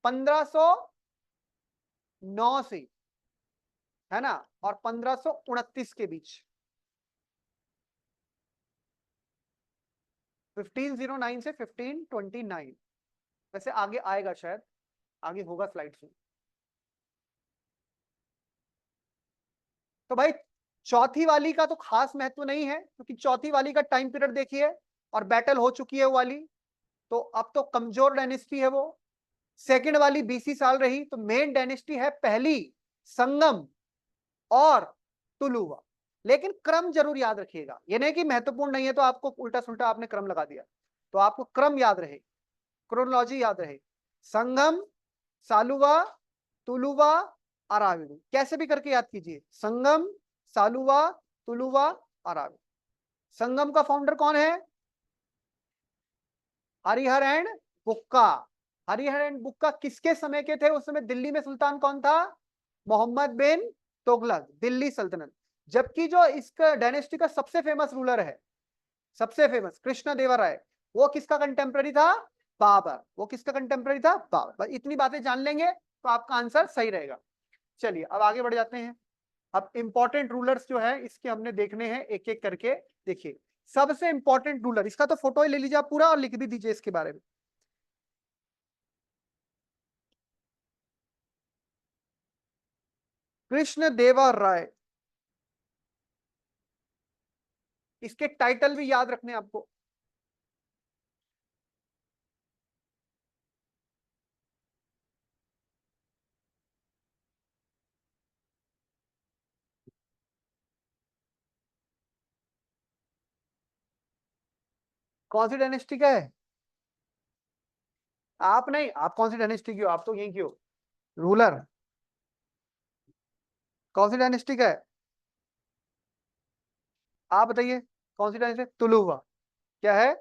1509 से, है ना, और 1529 के बीच। 1509 से 1529। वैसे आगे आएगा शायद, आगे होगा स्लाइड्स में। तो भाई चौथी वाली का तो खास महत्व नहीं है, क्योंकि चौथी वाली का टाइम पीरियड देखिए, और बैटल हो चुकी है वो वाली, तो अब तो कमजोर डायनेस्टी है वो। सेकंड वाली 20 साल रही, तो मेन डायनेस्टी है पहली संगम और तुलुवा। लेकिन क्रम जरूर याद रखिएगा, ये नहीं कि महत्वपूर्ण नहीं है तो आपको उल्टा सुल्टा आपने क्रम लगा दिया। तो आपको क्रम याद रहे, क्रोनोलॉजी याद रहे, संगम, सालुवा, तुलुवा, अराविडू, कैसे भी करके याद कीजिए, संगम, सालुवा, तुलुवा, अराविडू। संगम का फाउंडर कौन है? हरिहर एंड बुक्का। हरिहर एंड बुक्का किसके समय के थे? उस समय दिल्ली में सुल्तान कौन था? मोहम्मद बिन तुगलक, दिल्ली सल्तनत। जबकि जो इसका डायनेस्टी का सबसे फेमस रूलर है, सबसे फेमस, कृष्ण देवराय, वो किसका कंटेम्प्रेरी था? बाबर। वो किसका कंटेम्प्रेरी था? बाबर। बस इतनी बातें जान लेंगे तो आपका आंसर सही रहेगा। चलिए अब आगे बढ़ जाते हैं। अब इंपॉर्टेंट रूलर्स जो है इसके हमने देखने हैं एक एक करके। देखिए सबसे इंपॉर्टेंट रूलर, इसका तो फोटो ही ले लीजिए आप पूरा और लिख भी दीजिए इसके बारे में। कृष्ण देवा राय, इसके टाइटल भी याद रखने आपको। कौन सी डायनेस्टी का है? आप नहीं, आप कौन सी डायनेस्टी की हो? आप तो यहीं की हो रूलर। कौन सी डायनेस्टी का है? आप बताइए कौन सी डायनेस्टी? तुलुवा। क्या है?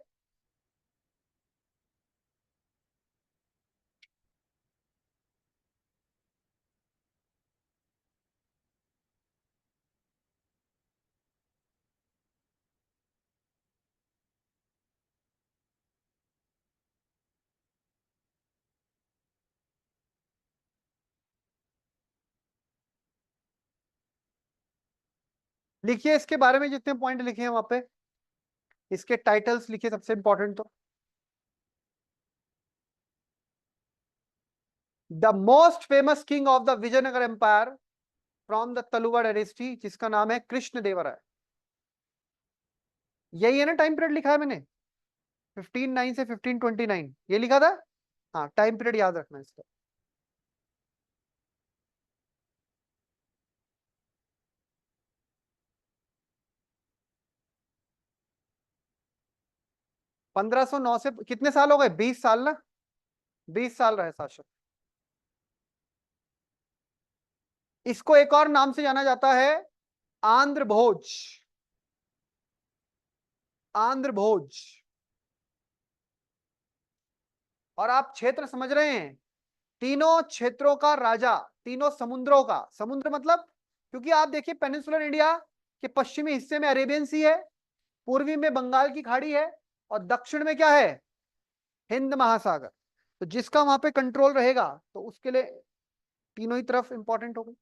लिखिए इसके बारे में जितने पॉइंट लिखे हैं वहां पे, इसके टाइटल्स लिखिए सबसे इंपॉर्टेंट तो। The most famous king of the Vijayanagar empire from the Tuluva dynasty, जिसका नाम है कृष्ण देवराय। यही है ना टाइम पीरियड लिखा है मैंने? 1509 से 1529 ये लिखा था। हाँ, टाइम पीरियड याद रखना इसका। 1509 से कितने साल हो गए? 20 साल ना? 20 साल रहे शासक। इसको एक और नाम से जाना जाता है, आंध्र भोज। आंध्र भोज। और आप क्षेत्र समझ रहे हैं, तीनों क्षेत्रों का राजा, तीनों समुद्रों का, समुद्र मतलब, क्योंकि आप देखिए पेनिनसुलर इंडिया के पश्चिमी हिस्से में अरेबियन सी है, पूर्वी में बंगाल की खाड़ी है, और दक्षिण में क्या है? हिंद महासागर। तो जिसका वहां पे कंट्रोल रहेगा तो उसके लिए तीनों ही तरफ इंपॉर्टेंट हो गई।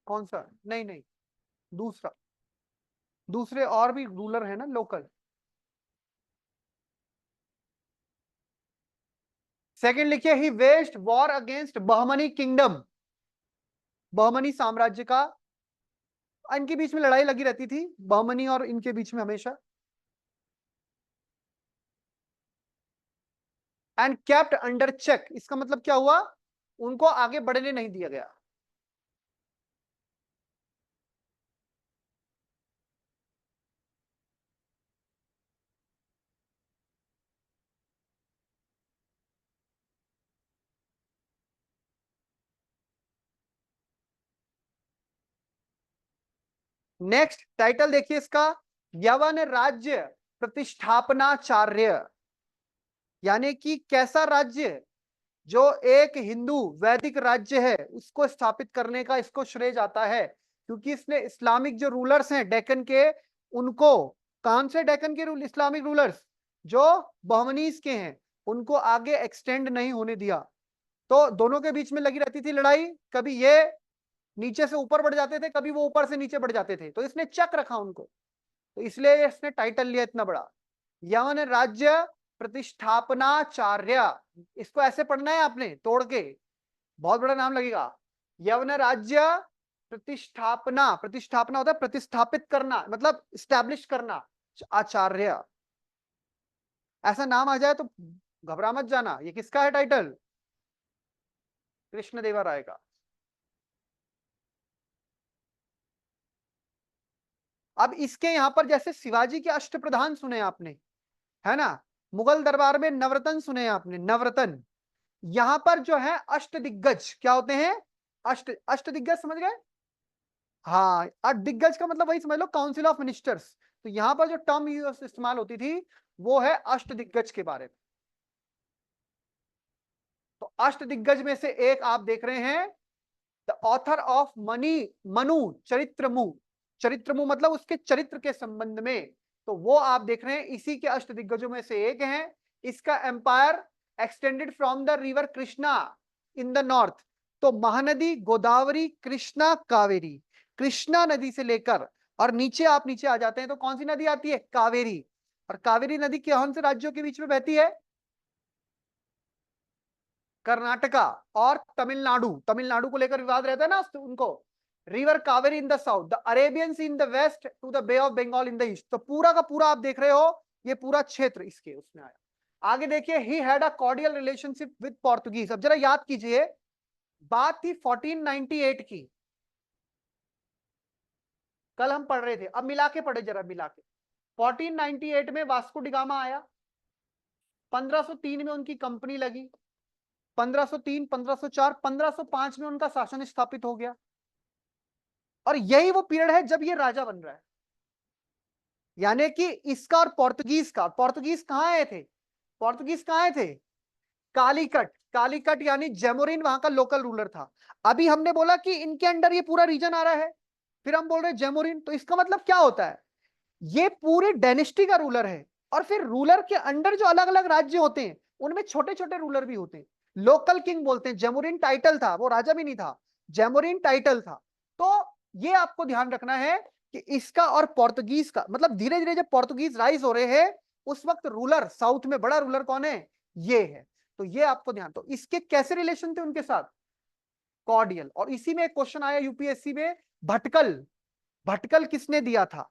कौन सा? नहीं नहीं, दूसरा। दूसरे और भी रूलर है ना लोकल। सेकंड लिखिए, he waged war against Bahmani kingdom. Bahmani साम्राज्य का, इनके बीच में लड़ाई लगी रहती थी, बहमनी और इनके बीच में हमेशा। एंड केप्ट अंडर चेक, इसका मतलब क्या हुआ? उनको आगे बढ़ने नहीं दिया गया। नेक्स्ट टाइटल देखिए इसका, यवन राज्य प्रतिष्ठापनाचार्य। यानी कि कैसा राज्य? जो एक हिंदू वैदिक राज्य है उसको स्थापित करने का इसको श्रेय जाता है, क्योंकि इसने इस्लामिक जो रूलर्स हैं डेक्कन के, उनको, कौन से डेक्कन के रूल, इस्लामिक रूलर्स जो बहमनीस के हैं, उनको आगे एक्सटेंड नहीं होने दिया। तो दोनों के बीच में लगी रहती थी लड़ाई, कभी ये नीचे से ऊपर बढ़ जाते थे, कभी वो ऊपर से नीचे बढ़ जाते थे, तो इसने चक रखा उनको। तो इसलिए इसने टाइटल लिया इतना बड़ा, यवन राज्य प्रतिष्ठापनाचार्य। इसको ऐसे पढ़ना है आपने तोड़ के, बहुत बड़ा नाम लगेगा। यवन राज्य प्रतिष्ठापना, प्रतिष्ठापना होता है प्रतिस्थापित करना, मतलब स्टैब्लिश करना, आचार्य। ऐसा नाम आ जाए तो घबरा मत जाना, ये किसका है टाइटल? कृष्ण देवा राय का। अब इसके यहां पर जैसे शिवाजी के अष्टप्रधान सुने आपने, है ना? मुगल दरबार में नवरत्न सुने आपने, नवरत्न। यहां पर जो है अष्टदिग्गज क्या होते हैं? अष्टदिग्गज समझ गए? हाँ, दिग्गज का मतलब वही समझ लो, काउंसिल ऑफ मिनिस्टर्स। तो यहां पर जो टर्म इस्तेमाल होती थी वो है अष्टदिग्गज के बारे में। तो अष्टदिग्गज में से एक आप देख रहे हैं, द ऑथर ऑफ मनी, मनु चरित्रमु। चरित्रमु मतलब उसके चरित्र के संबंध में, तो वो आप देख रहे हैं इसी के अष्टदिग्गजों में से एक हैं। इसका empire extended from the river Krishna in the north. तो महानदी गोदावरी कृष्णा कावेरी, कृष्णा नदी से लेकर और नीचे आप नीचे आ जाते हैं तो कौन सी नदी आती है? कावेरी। और कावेरी नदी कौन से राज्यों के बीच में बहती है? कर्नाटका और तमिलनाडु। तमिलनाडु को लेकर विवाद रहता है ना उनको। River Kaveri in the south, the Arabian Sea in the west, to the Bay of Bengal in the east. तो पूरा का पूरा आप देख रहे हो, ये पूरा क्षेत्र इसके उसमें आया। आगे देखिए, he had a cordial relationship with Portuguese. अब जरा याद कीजिए, बात थी 1498 की। कल हम पढ़ रहे थे, अब मिला के पढ़े जरा, मिला के। 1498 में वास्को डिगामा आया, 1503 में उनकी कंपनी लगी, 1503, 1504, 1505 में उनका शासन स्थापित हो गया। और यही वो पीरियड है जब ये राजा बन रहा है। यानी कि इसका और पोर्तुगीज का, पोर्तुगीज कहां आए थे, पोर्तुगीज कहां आए थे, कालीकट। कालीकट यानी जेमोरिन वहां का लोकल रूलर था। अभी हमने बोला कि इनके अंडर ये पूरा रीजन आ रहा है, फिर हम बोल रहे हैं जेमोरिन, तो इसका मतलब क्या होता है, ये पूरे डायनेस्टी का रूलर है। और फिर रूलर के अंडर जो अलग अलग राज्य होते हैं उनमें छोटे छोटे रूलर भी होते हैं, लोकल किंग बोलते हैं। जेमोरिन टाइटल था, वो राजा भी नहीं था, जेमोरिन टाइटल था। तो ये आपको ध्यान रखना है कि इसका और पोर्तुगीज का मतलब, धीरे धीरे जब पोर्तुगीज राइज हो रहे हैं उस वक्त रूलर साउथ में बड़ा रूलर कौन है, ये है। तो ये आपको ध्यान, तो इसके कैसे रिलेशन थे उनके साथ, कॉर्डियल। और इसी में एक क्वेश्चन आया यूपीएससी में, भटकल, भटकल किसने दिया था।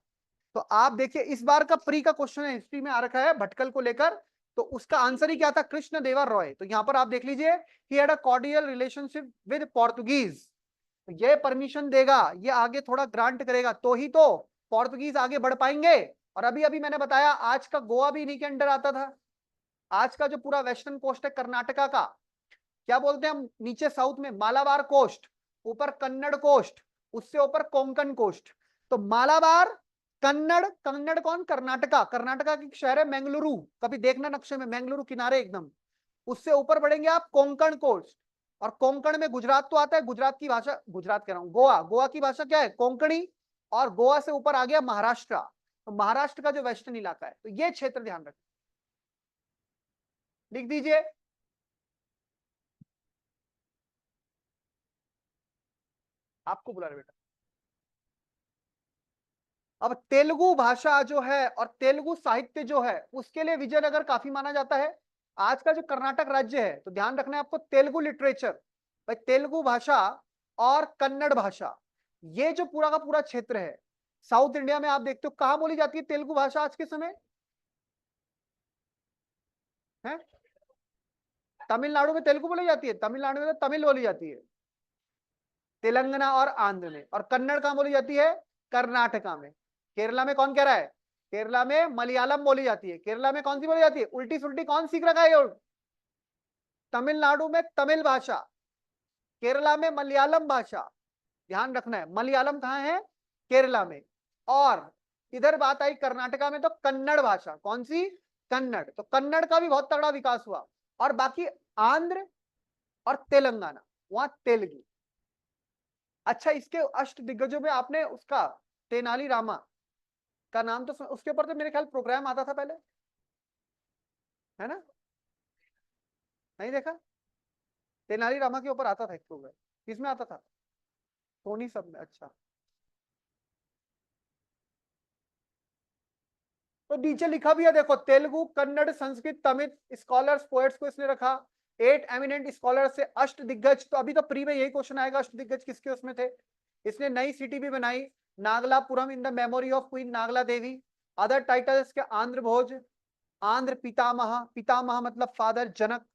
तो आप देखिए इस बार का प्री का क्वेश्चन है, हिस्ट्री में आ रखा है भटकल को लेकर, तो उसका आंसर ही क्या था, कृष्ण देवा रॉय। तो यहां पर आप देख लीजिए, he had a cordial relationship with Portuguese. तो ये परमिशन देगा, ये आगे थोड़ा ग्रांट करेगा तो ही तो पोर्तुगीज आगे बढ़ पाएंगे। और अभी अभी मैंने बताया आज का गोवा भी इन्हीं के अंडर आता था। आज का जो पूरा वेस्टर्न कोस्ट है कर्नाटका का, क्या बोलते हैं हम नीचे साउथ में, मालाबार कोस्ट, ऊपर कन्नड़ कोस्ट, उससे ऊपर कोंकण कोस्ट। तो मालाबार, कन्नड़, कन्नड़ कौन, कर्नाटका, कर्नाटका की शहर है मैंगलुरु, कभी देखना नक्शे में, मैंगलुरु किनारे एकदम। उससे ऊपर बढ़ेंगे आप कोंकण कोस्ट, और कोंकण में गुजरात तो आता है, गुजरात की भाषा, गुजरात कह रहा हूं गोवा, गोवा की भाषा क्या है, कोंकणी। और गोवा से ऊपर आ गया महाराष्ट्र, तो महाराष्ट्र का जो वेस्टर्न इलाका है, तो ये क्षेत्र ध्यान रखें, लिख दीजिए। आपको बुला रहे बेटा। अब तेलुगु भाषा जो है और तेलुगु साहित्य जो है उसके लिए विजयनगर काफी माना जाता है। आज का जो कर्नाटक राज्य है, तो ध्यान रखना है आपको, तेलुगु लिटरेचर, भाई तेलुगु भाषा और कन्नड़ भाषा, ये जो पूरा का पूरा क्षेत्र है साउथ इंडिया में, आप देखते हो कहां बोली जाती है तेलुगु भाषा आज के समय है, तमिलनाडु में तेलुगु बोली जाती है, तमिलनाडु में तो तमिल बोली जाती है, तेलंगाना और आंध्र में। और कन्नड़ कहां बोली जाती है, कर्नाटका में। केरला में कौन कह रहा है, केरला में मलयालम बोली जाती है। केरला में कौन सी बोली जाती है, उल्टी सुल्टी कौन सीख रखा है ये, तमिलनाडु में तमिल भाषा, केरला में मलयालम भाषा। ध्यान रखना है, मलयालम कहां है, केरला में। और इधर बात आई कर्नाटका में, तो कन्नड़ भाषा, कौन सी, कन्नड़। तो कन्नड़ का भी बहुत तगड़ा विकास हुआ। और बाकी आंध्र और तेलंगाना, वहां तेलुगु। अच्छा, इसके अष्ट दिग्गजों में आपने उसका तेनाली रामा का नाम तो उसके ऊपर तो मेरे ख्याल प्रोग्राम आता था पहले, है ना, नहीं देखा, तेनाली रामा के ऊपर आता था एक प्रोग्राम, किसमें आता था, सोनी सब में। अच्छा, तो नीचे लिखा भी है देखो, तेलुगु, कन्नड़, संस्कृत, तमिल स्कॉलर्स, पोएट्स को इसने रखा, 8 एमिनेंट स्कॉलर से अष्ट दिग्गज। तो अभी तो प्री में यही क्वेश्चन आएगा, अष्ट दिग्गज किसके उसमें थे। इसने नई सिटी भी बनाई, Nagalapuram in the memory of queen Nagala Devi. Other titles के आंध्र भोज, आंध्र पितामह, पितामह मतलब फादर, जनक।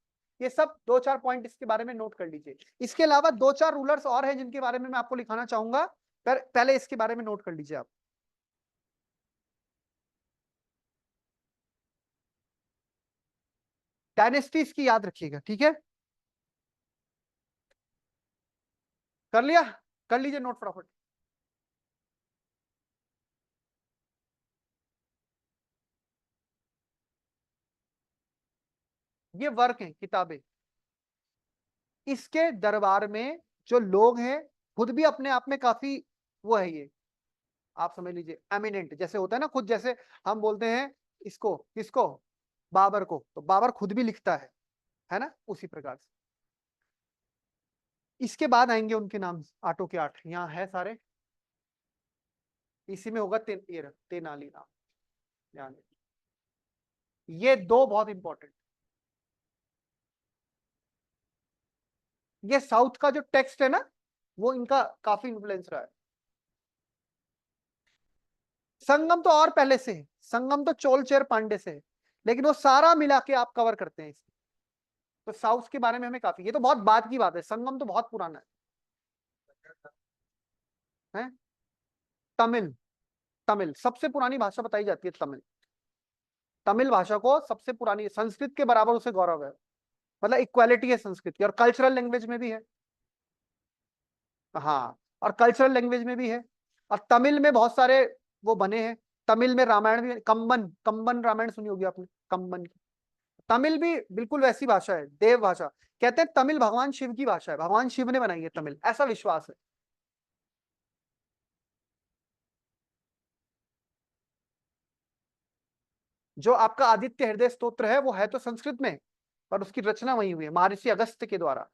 ये सब दो चार पॉइंट इसके बारे में नोट कर लीजिए। इसके अलावा दो चार रूलर्स और हैं जिनके बारे में मैं आपको लिखाना चाहूंगा, पर पहले इसके बारे में नोट कर लीजिए आप। डायनेस्टीज की याद रखिएगा, ठीक है, कर लिया, कर लीजिए नोट फटाफट। ये वर्क है, किताबें, इसके दरबार में जो लोग हैं खुद भी अपने आप में काफी वो है ये, आप समझ लीजिए एमिनेंट, जैसे होता है ना खुद, जैसे हम बोलते हैं इसको किसको, बाबर को, तो बाबर खुद भी लिखता है ना, उसी प्रकार से। इसके बाद आएंगे उनके नाम, आठों के आठ यहाँ है सारे, इसी में होगा तेनाली राम, ध्यान रखिए। ये दो बहुत इंपॉर्टेंट, ये साउथ का जो टेक्स्ट है ना, वो इनका काफी इन्फ्लुएंस रहा है। संगम तो और पहले से है, संगम तो चोल चेर पांडे से है, लेकिन वो सारा मिला के आप कवर करते हैं इसमें। तो साउथ के बारे में हमें काफी, ये तो बहुत बाद की बात है, संगम तो बहुत पुराना है। तमिल। तमिल सबसे पुरानी भाषा बताई जाती है, तमिल। तमिल भाषा को सबसे पुरानी, संस्कृत के बराबर उसे गौरव है, मतलब इक्वालिटी है संस्कृत की, और कल्चरल लैंग्वेज में भी है। हाँ, और कल्चरल लैंग्वेज में भी है। और तमिल में बहुत सारे वो बने हैं। तमिल में रामायण भी, कंबन, कंबन रामायण सुनी होगी आपने, कंबन की। तमिल भी बिल्कुल वैसी भाषा है, देव भाषा। कहते हैं तमिल भगवान शिव की भाषा है, भगवान शिव ने बनाई है तमिल, ऐसा विश्वास है। जो आपका आदित्य हृदय स्तोत्र है वो है तो संस्कृत में, पर उसकी रचना वही हुई है महर्षि अगस्त्य के द्वारा।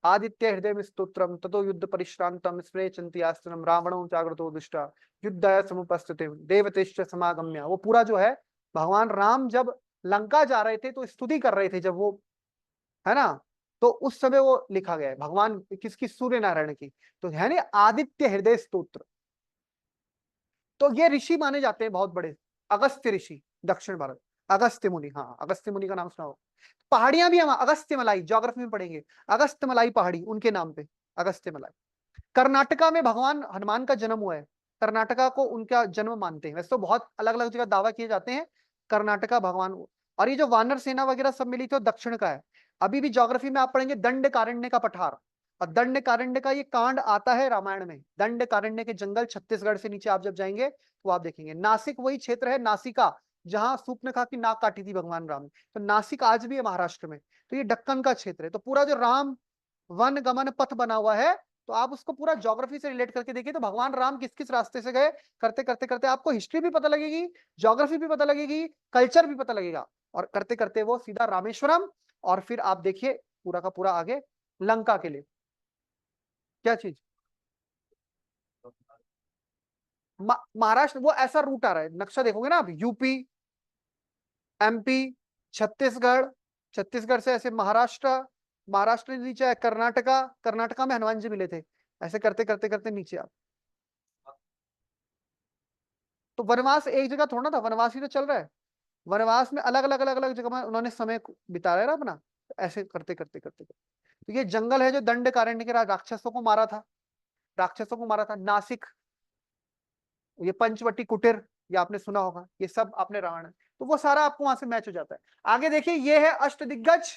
आदित्य हृदय स्तोत्रम ततो युद्ध परिश्रांतम स्प्रेचंती आस्त्रम रावणो जागृतो दुष्टा युद्धाय समुपस्थिते देवतेश्च समागम्य। वो पूरा जो है, भगवान राम जब लंका जा रहे थे तो स्तुति कर रहे थे जब वो, है ना, तो उस समय वो लिखा गया है, भगवान किसकी, सूर्य नारायण की। तो है ना आदित्य हृदय स्तोत्र। तो ये ऋषि माने जाते हैं बहुत बड़े, अगस्त्य ऋषि, दक्षिण भारत। अगस्त्य मुनि, हाँ अगस्त्य मुनि का नाम सुना हो। पहाड़ियां भी हम अगस्त्य मलाई ज्योग्राफी में पढ़ेंगे, अगस्त्य मलाई पहाड़ी उनके नाम पे, अगस्त्य मलाई। कर्नाटका में भगवान हनुमान का जन्म हुआ है, कर्नाटका को उनका जन्म मानते हैं। वैसे तो बहुत अलग अलग जगह दावा किए जाते हैं, कर्नाटका भगवान। और ये जो वानर सेना वगैरह सब मिली थी वो दक्षिण का है। अभी भी ज्योग्राफी में आप पढ़ेंगे दंड कारण्य का पठार, और दंड कारण्य का ये कांड आता है रामायण में। दंड कारण्य के जंगल छत्तीसगढ़ से नीचे आप जब जाएंगे तो आप देखेंगे, नासिक वही क्षेत्र है, नासिका, जहां सूर्पनखा की नाक काटी थी भगवान राम ने। तो नासिक आज भी है महाराष्ट्र में। तो ये दक्कन का क्षेत्र है। तो पूरा जो राम वन गमन पथ बना हुआ है, तो आप उसको पूरा ज्योग्राफी से रिलेट करके देखिए, तो भगवान राम किस किस रास्ते से गए, करते करते करते आपको हिस्ट्री भी पता लगेगी, ज्योग्राफी भी पता लगेगी, कल्चर भी पता लगेगा। और करते करते वो सीधा रामेश्वरम, और फिर आप देखिए पूरा का पूरा आगे लंका के लिए। क्या चीज, महाराष्ट्र, वो ऐसा रूट आ रहा है, नक्शा देखोगे ना आप, यूपी, एमपी, छत्तीसगढ़, छत्तीसगढ़ से ऐसे महाराष्ट्र, महाराष्ट्र के नीचे है कर्नाटका, कर्नाटका में हनुमान जी मिले थे, ऐसे करते करते करते नीचे आप। तो वनवास एक जगह थोड़ा ना था, वनवास ही तो चल रहा है। वनवास में अलग अलग अलग अलग जगह में उन्होंने समय बिताया ना अपना, ऐसे करते करते करते करते। तो ये जंगल है जो दंड कारण्य के राक्षसों को मारा था, राक्षसों को मारा था। नासिक, ये पंचवटी कुटीर, ये आपने सुना होगा, ये सब आपने रावण है। तो वो सारा आपको वहां से मैच हो जाता है। आगे देखिए, ये है अष्टदिग्गज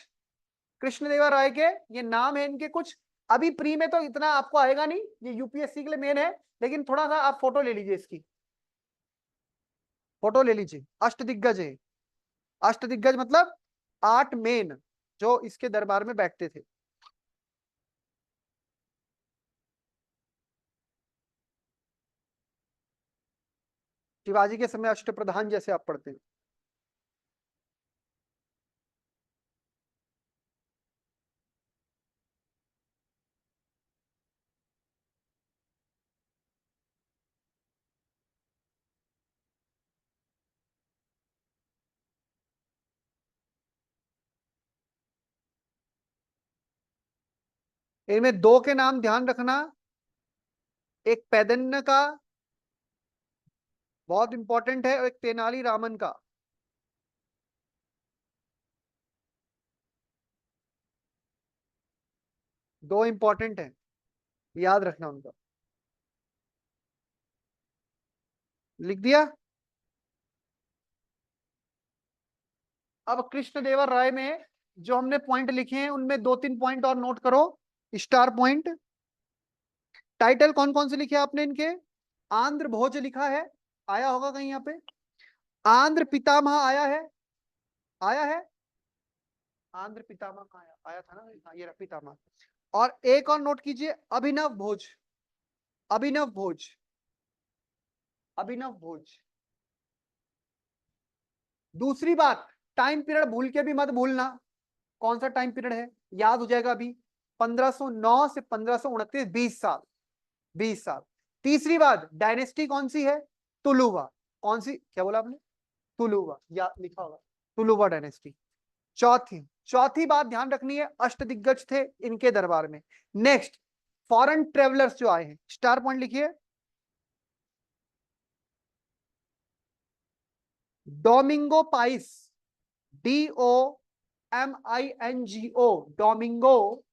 कृष्णदेवा राय के, ये नाम है इनके कुछ। अभी प्री में तो इतना आपको आएगा नहीं, ये यूपीएससी के लिए मेन है, लेकिन थोड़ा सा आप फोटो ले लीजिए इसकी, फोटो ले लीजिए। अष्टदिग्गज है, अष्टदिग्गज मतलब 8 मेन जो इसके दरबार में बैठते थे। शिवाजी के समय अष्टप्रधान जैसे आप पढ़ते हैं। इनमें दो के नाम ध्यान रखना, एक पैदन्न का बहुत इंपॉर्टेंट है, और एक तेनाली रामन का। दो इंपॉर्टेंट है, याद रखना उनका। लिख दिया। अब कृष्णदेवर राय में जो हमने पॉइंट लिखे हैं उनमें 2-3 पॉइंट और नोट करो, स्टार पॉइंट। टाइटल कौन कौन से लिखे आपने इनके, आंध्र भोज लिखा है, आया होगा कहीं यहाँ पे। आंध्र पितामह आया है, आया है। आंध्र पितामह कहाँ आया, आया था ना, हाँ, ये रहा पितामह। और एक और नोट कीजिए, अभिनव भोज, अभिनव भोज, अभिनव भोज। दूसरी बात, टाइम पीरियड भूल के भी मत भूलना, कौन सा टाइम पीरियड है, याद हो जाएगा अभी। 1509 से 1529, 20 साल, 20 साल। तीसरी बात, डायनेस्टी कौन सी है, तुलुवा। कौन सी, क्या बोला आपने, तुलुवा, या लिखा होगा तुलुवा डायनेस्टी। चौथी, चौथी बात ध्यान रखनी है, अष्टदिग्गज थे इनके दरबार में। नेक्स्ट, फॉरेन ट्रेवलर्स जो आए हैं, स्टार पॉइंट लिखिए। Domingo price, DOMINGO, Domingo,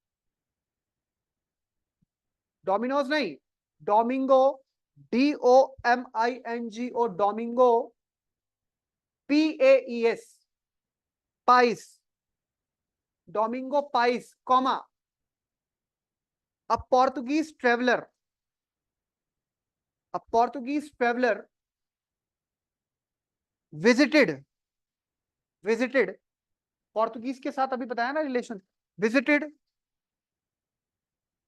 Domino's नहीं, Domingo, DOMINGO, Domingo, PAES, price, Domingo price, comma, अ पोर्तुगीज ट्रेवलर, अ Portuguese traveller visited, visited, Portuguese के साथ अभी बताया ना relation, visited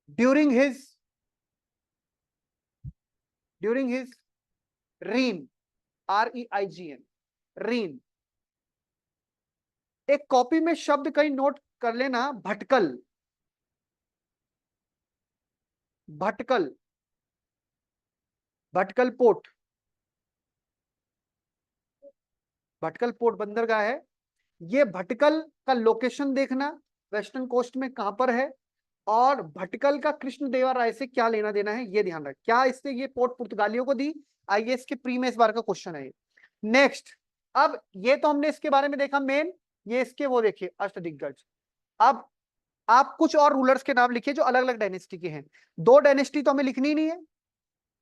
during his, during his reign, REIGN, reign. एक कॉपी में शब्द कहीं नोट कर लेना, भटकल, भटकल, भटकल पोर्ट, भटकल पोर्ट बंदरगाह है। ये भटकल का लोकेशन देखना, वेस्टर्न कोस्ट में कहां पर है, और भटकल का कृष्ण देवा राय से क्या लेना देना है, ये ध्यान रख। क्या इससे ये पोर्ट पुर्तगालियों को दी, आईएएस के प्री में इस बार का क्वेश्चन है। नेक्स्ट, अब ये तो हमने इसके बारे में देखा मेन, ये इसके वो देखिए अष्टदिग्गज। अब आप कुछ और रूलर्स के नाम लिखिए जो अलग अलग डायनेस्टी के हैं। दो डायनेस्टी तो हमें लिखनी ही नहीं है,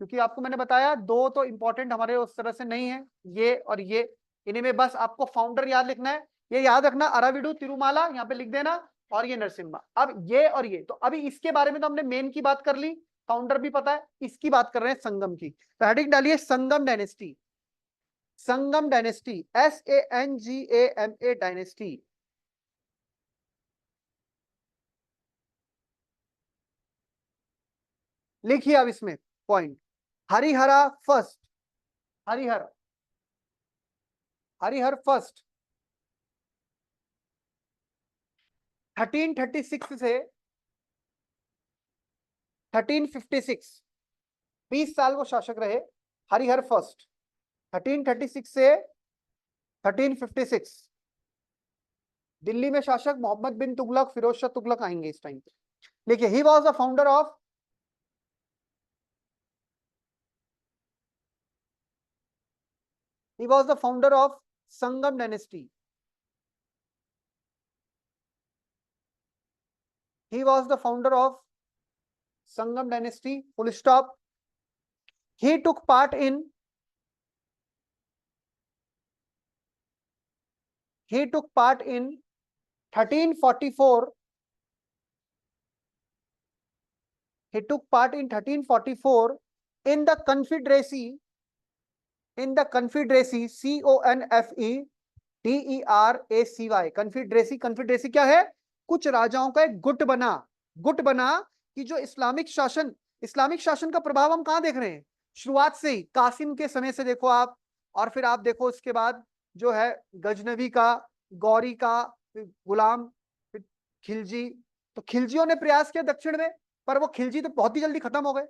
क्योंकि आपको मैंने बताया दो तो इंपॉर्टेंट हमारे उस तरह से नहीं है, ये और ये। इन्हीं में बस आपको फाउंडर याद लिखना है, ये याद रखना, अराविडू तिरुमाला यहाँ पे लिख देना, और ये नरसिम्हा। अब ये और ये तो अभी इसके बारे में तो हमने मेन की बात कर ली, फाउंडर भी पता है, इसकी बात कर रहे हैं संगम की। तो हेडिंग डालिए संगम डायनेस्टी, संगम डायनेस्टी, SANGAMA डायनेस्टी। लिखिए अब इसमें point, Harihara first, Harihar, Harihar first 1336 से 1356, 20 साल वो शासक रहे, हरिहर फर्स्ट 1336 से 1356। दिल्ली में शासक मोहम्मद बिन तुगलक, फिरोज शाह तुगलक आएंगे इस टाइम पे। देखिए, ही was the founder of, he was the founder of Sangam dynasty, he was the founder of Sangam dynasty, full stop। he took part in, he took part in 1344, he took part in 1344 in the confederacy, in the confederacy, CONFEDERACY, confederacy, confederacy क्या है, कुछ राजाओं का एक गुट बना, गुट बना कि जो इस्लामिक शासन, इस्लामिक शासन का प्रभाव हम कहां देख रहे हैं, शुरुआत से ही कासिम के समय से देखो आप, और फिर आप देखो इसके बाद जो है गजनवी का, गौरी का, गुलाम, फिर खिलजी। तो खिलजियों ने प्रयास किया दक्षिण में, पर वो खिलजी तो बहुत ही जल्दी खत्म हो गए।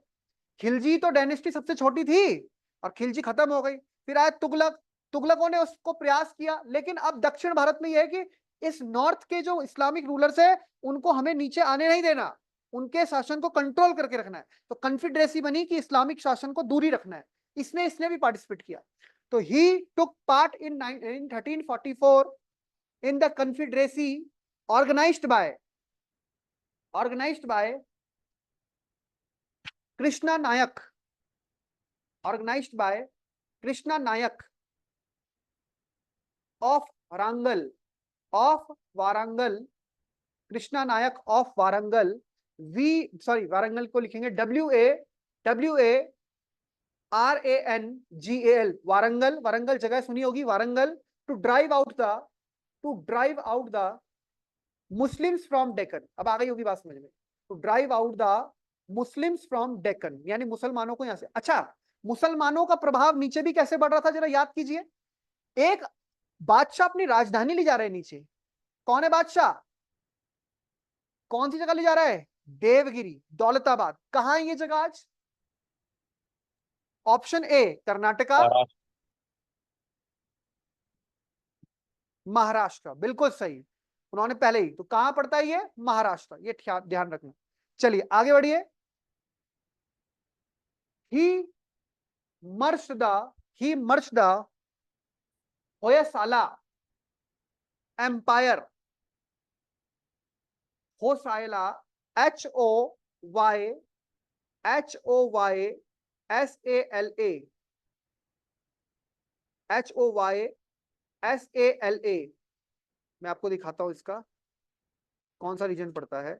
खिलजी तो डायनेस्टी सबसे छोटी थी और खिलजी खत्म हो गई। फिर आए तुगलक, तुगलकों ने उसको प्रयास किया, लेकिन अब दक्षिण भारत में यह है कि इस नॉर्थ के जो इस्लामिक रूलर्स है उनको हमें नीचे आने नहीं देना, उनके शासन को कंट्रोल करके रखना है। तो कन्फेडरेसी बनी कि इस्लामिक शासन को दूरी रखना है, इसने इसने भी पार्टिसिपेट किया। तो he took part in 1344 in the confederacy organized by, organized by Krishna Nayak, organized by Krishna Nayak of Warangal, of Warangal, Krishna Nayak of Warangal, Warangal को लिखेंगे WARANGAL, वारंगल, वारंगल जगह सुनी होगी, Warangal. To drive out the, to drive out the Muslims from Deccan. अब आ गई होगी बात समझ में, to drive out the Muslims from Deccan, यानी मुसलमानों को यहां से। अच्छा, मुसलमानों का प्रभाव नीचे भी कैसे बढ़ रहा था, जरा याद कीजिए। एक बादशाह अपनी राजधानी ले जा रहे हैं नीचे, कौन है बादशाह, कौन सी जगह ले जा रहा है, देवगिरी, दौलताबाद। कहां है ये जगह आज, ऑप्शन ए कर्नाटका, महाराष्ट्र। महाराष्ट्र, बिल्कुल सही। उन्होंने पहले ही तो कहां पड़ता है ये, महाराष्ट्र, ये ध्यान रखना। चलिए आगे बढ़िए। ही merged the, he merged the Hoysala empire, Hoysala, HOY, SALA मैं आपको दिखाता हूं इसका कौन सा रीजन पड़ता है।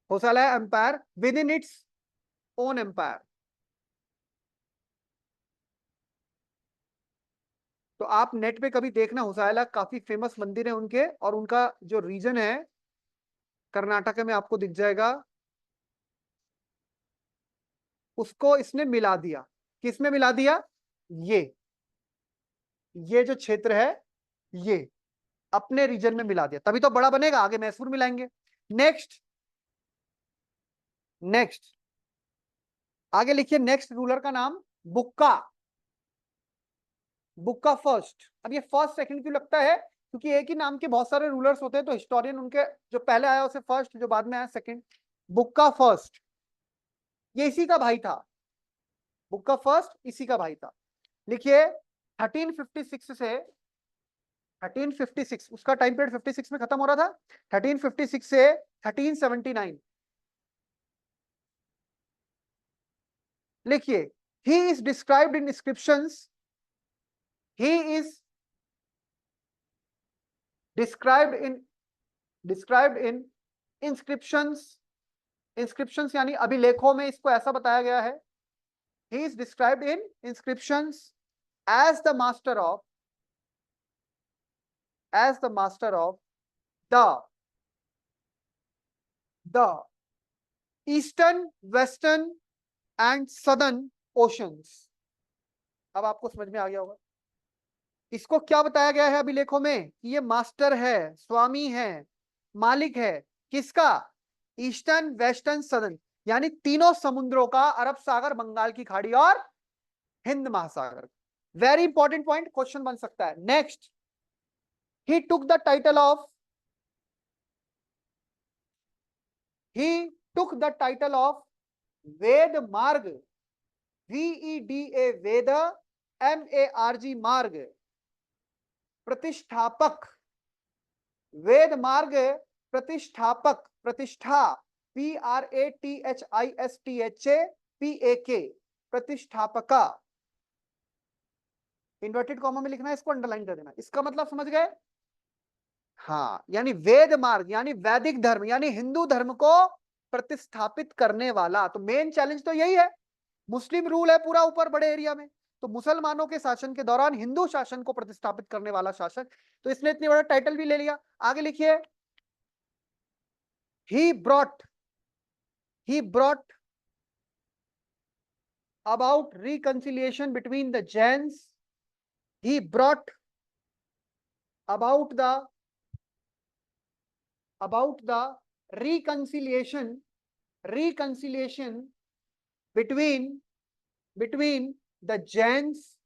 Hoysala empire within its own empire. तो आप नेट पे कभी देखना, होसाला काफी फेमस मंदिर है उनके, और उनका जो रीजन है कर्नाटक में आपको दिख जाएगा। उसको इसने मिला दिया, किसमें मिला दिया? ये जो क्षेत्र है ये अपने रीजन में मिला दिया, तभी तो बड़ा बनेगा, आगे मैसूर मिलाएंगे। नेक्स्ट नेक्स्ट आगे लिखिए, नेक्स्ट रूलर का नाम बुक्का। बुक्का फर्स्ट। अब ये फर्स्ट सेकंड क्यों लगता है? क्योंकि एक ही नाम के बहुत सारे रूलर्स होते हैं, तो हिस्टोरियन उनके जो पहले आया उसे फर्स्ट, जो बाद में आया सेकंड। बुक्का फर्स्ट ये इसी का भाई था। बुक्का फर्स्ट इसी का भाई था। लिखिए 1356 से 1356, उसका टाइम पीरियड 56 में खत्म हो रहा था। 1356 से 1379 लिखिए, he is described in inscriptions, he is described in inscriptions यानी अभिलेखों में इसको ऐसा बताया गया है। he is described in inscriptions as the master of the eastern, western and southern oceans। अब आपको समझ में आ गया होगा इसको क्या बताया गया है अभिलेखों में, कि ये मास्टर है, स्वामी है, मालिक है किसका? ईस्टर्न, वेस्टर्न, सदर्न, यानी तीनों समुद्रों का, अरब सागर, बंगाल की खाड़ी और हिंद महासागर। वेरी इंपॉर्टेंट पॉइंट, क्वेश्चन बन सकता है। Next, he took the title of Veda Marga, VEDA Veda, MARG मार्ग, प्रतिष्ठापक। वेद मार्ग प्रतिष्ठापक, प्रतिष्ठा PRATHISTHA प्रतिष्ठापका। इन्वर्टेड कॉमा में लिखना है, इसको अंडरलाइन कर देना। इसका मतलब समझ गए? हाँ, यानी वेद मार्ग यानी वैदिक धर्म यानी हिंदू धर्म को प्रतिस्थापित करने वाला। तो मेन चैलेंज तो यही है, मुस्लिम रूल है पूरा ऊपर बड़े एरिया में, तो मुसलमानों के शासन के दौरान हिंदू शासन को प्रतिस्थापित करने वाला शासक। तो इसने इतनी बड़ा टाइटल भी ले लिया। आगे लिखिए, he brought about reconciliation between the Jains, he brought about the reconciliation between the Jains,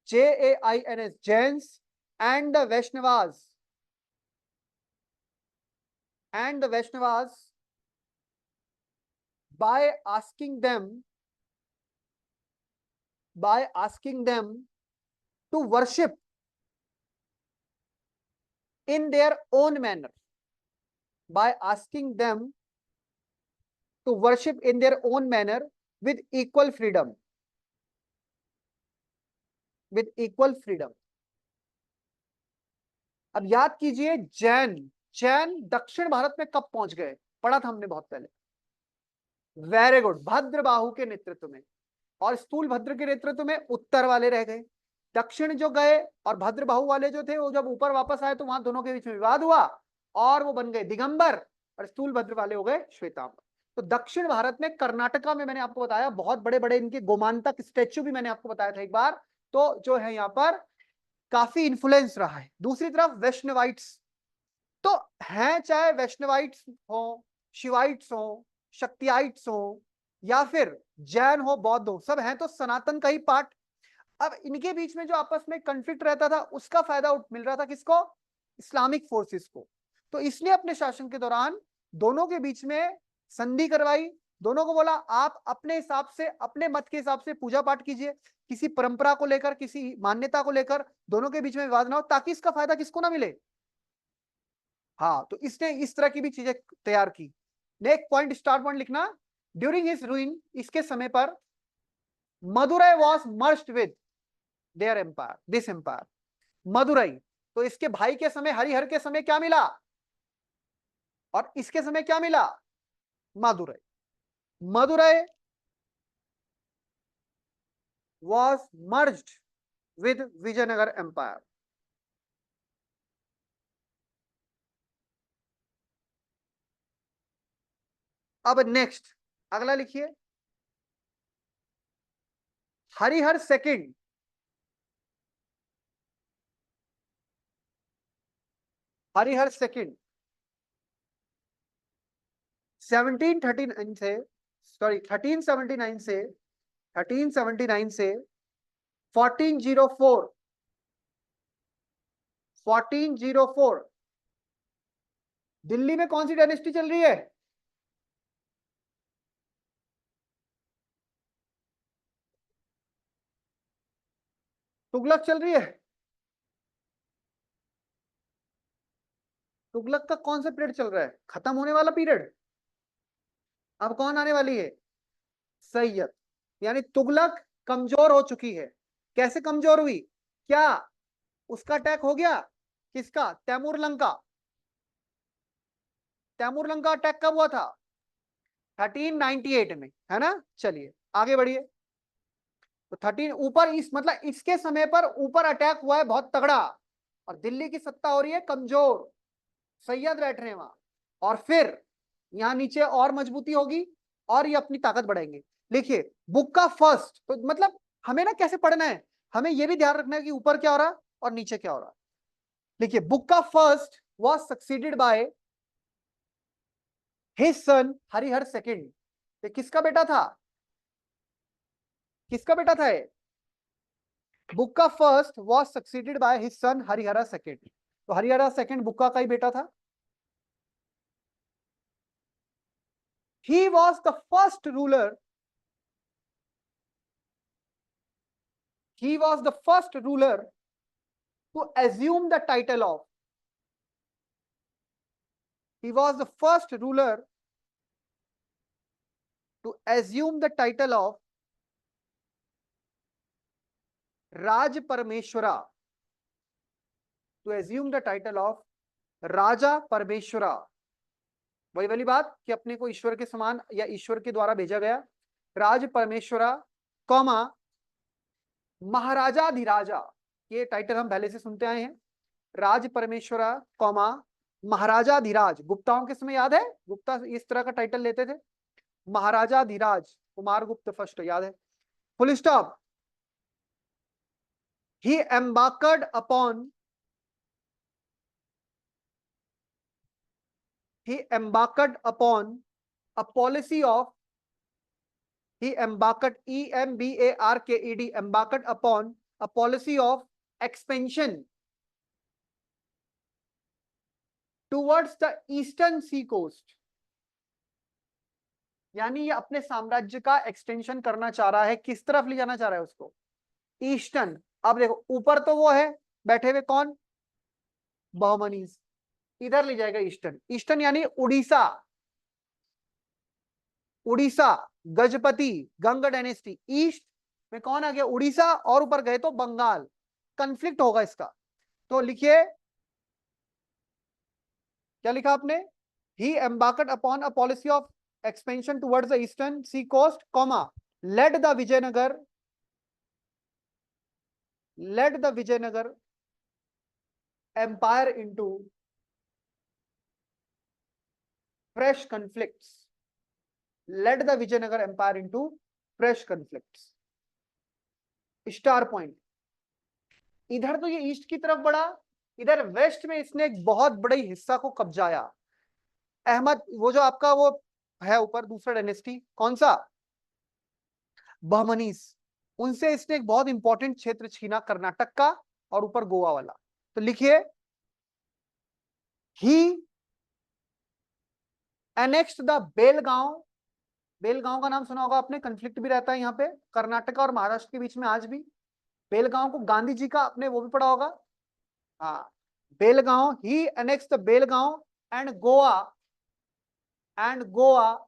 JAINS, Jains and the Vaishnavas by asking them to worship in their own manner, by asking them to worship in their own manner with equal freedom, अब याद कीजिए, जैन दक्षिण भारत में कब पहुंच गए? पढ़ा था हमने बहुत पहले। वेरी गुड, भद्रबाहु के नेतृत्व में, और स्थूलभद्र के नेतृत्व में उत्तर वाले रह गए। दक्षिण जो गए और भद्रबाहु वाले जो थे वो जब ऊपर वापस आए तो वहां दोनों के बीच में विवाद हुआ और वो बन गए दिगंबर, और स्थूलभद्र वाले हो गए श्वेतांबर। तो दक्षिण भारत में कर्नाटका में मैंने आपको बताया बहुत बड़े बड़े इनके गोमांतक स्टैच्यू भी मैंने आपको बताया था एक बार, तो जो है यहाँ पर काफी इंफ्लुएंस रहा है। दूसरी तरफ वैष्णवाइट्स तो हैं, चाहे वैष्णवाइट्स हो, शिवाइट्स हो, शक्तियाइट्स हो, या फिर जैन हो, बौद्ध हो, सब हैं तो सनातन का ही पार्ट। अब इनके बीच में जो आपस में कॉन्फ्लिक्ट रहता था उसका फायदा मिल रहा था किसको? इस्लामिक फोर्सेस को। तो इसने अपने शासन के दौरान दोनों के बीच में संधि करवाई, दोनों को बोला आप अपने हिसाब से, अपने मत के हिसाब से पूजा पाठ कीजिए, किसी परंपरा को लेकर, किसी मान्यता को लेकर दोनों के बीच में विवाद ना हो, ताकि इसका फायदा किसको ना मिले। हाँ, तो इसने इस तरह की भी चीजें तैयार की। नेक्स्ट पॉइंट, स्टार्ट पॉइंट लिखना, ड्यूरिंग हिज रूइंग, इसके समय पर Madurai was merged with their empire, this empire, Madurai. तो इसके भाई के समय हरिहर के समय क्या मिला, और इसके समय क्या मिला, Madurai. Madurai was merged with Vijayanagar Empire. अब नेक्स्ट अगला लिखिए, हरिहर सेकंड, हरिहर सेकंड 1739 से, सॉरी 1379 से 1379 से 1404, 1404 दिल्ली में कौन सी डायनेस्टी चल रही है, तुगलक चल रही है। तुगलक का कौन सा पीरियड चल रहा है, खत्म होने वाला पीरियड। अब कौन आने वाली है, सैयद। यानी तुगलक कमजोर हो चुकी है। कैसे कमजोर हुई, क्या उसका अटैक हो गया, किसका, तैमूर लंका। तैमूर लंका अटैक कब हुआ था, 1398 में, है ना। चलिए आगे बढ़िए। तो 13 ऊपर, इस मतलब इसके समय पर ऊपर अटैक हुआ है बहुत तगड़ा, और दिल्ली की सत्ता हो रही है कमजोर, सैयद बैठ रहे हैं वहां, और फिर यहां नीचे और मजबूती होगी, और ये अपनी ताकत बढ़ाएंगे। लिखिए बुक का फर्स्ट, तो मतलब हमें ना कैसे पढ़ना है, हमें यह भी ध्यान रखना है कि ऊपर क्या हो रहा है और नीचे क्या हो रहा है। लिखिए Bukka first was succeeded by his son Harihara second. ये किसका बेटा था, किसका बेटा था ये, Bukka first was succeeded by his son Harihara second. तो हरिहरा सेकंड बुक्का का ही बेटा था। He was the first ruler, he was the first ruler to assume the title of, he was the first ruler to assume the title of Raj Parmeshwara, to assume the title of राजा परमेश्वरा। वही वाली बात कि अपने को ईश्वर के समान या ईश्वर के द्वारा भेजा गया, राज परमेश्वरा कौमा महाराजाधिराजा, ये टाइटल हम पहले से सुनते आए हैं। राज परमेश्वरा कौमा महाराजाधिराज, गुप्ताओं के समय याद है, गुप्ता इस तरह का टाइटल लेते थे, महाराजाधिराज कुमार गुप्त फर्स्ट, याद है। Full stop. He embarked upon, he embarked upon a policy of, he embarked, EMBARKED, embarked upon a policy of expansion towards the eastern sea coast। यानी ये अपने साम्राज्य का एक्सटेंशन करना चाह रहा है, किस तरफ ले जाना चाह रहा है उसको, ईस्टर्न। अब देखो ऊपर तो वो है बैठे हुए कौन, बहमनीज, इधर ले जाएगा ईस्टर्न, ईस्टर्न यानी उड़ीसा, उड़ीसा गजपति गंग डायनेस्टी, ईस्ट में कौन आ गया, उड़ीसा, और ऊपर गए तो बंगाल, कंफ्लिक्ट होगा इसका। तो लिखिए क्या लिखा आपने, he embarked upon a policy of expansion towards the eastern sea coast comma led the Vijayanagar, led the Vijayanagar empire into fresh conflicts, led the Vijayanagar Empire into fresh conflicts। Star point, इधर तो ये ईस्ट की तरफ बढ़ा, इधर waste में इसने एक बहुत बड़े हिस्सा को कब्जाया। अहमद, वो जो आपका वो है ऊपर दूसरा डायनेस्टी कौन सा, बहमनीस, उनसे इसने एक बहुत इंपॉर्टेंट क्षेत्र छीना, कर्नाटक का और ऊपर गोवा वाला। तो लिखिए ही एनेक्स्ड द बेलगांव, बेलगांव का नाम सुना होगा आपने, कन्फ्लिक्ट भी रहता है यहाँ पे कर्नाटक और महाराष्ट्र के बीच में आज भी। बेलगांव को गांधी जी का आपने वो भी पढ़ा होगा, हाँ Belgaum, he annexed the Belgaum and Goa, and Goa,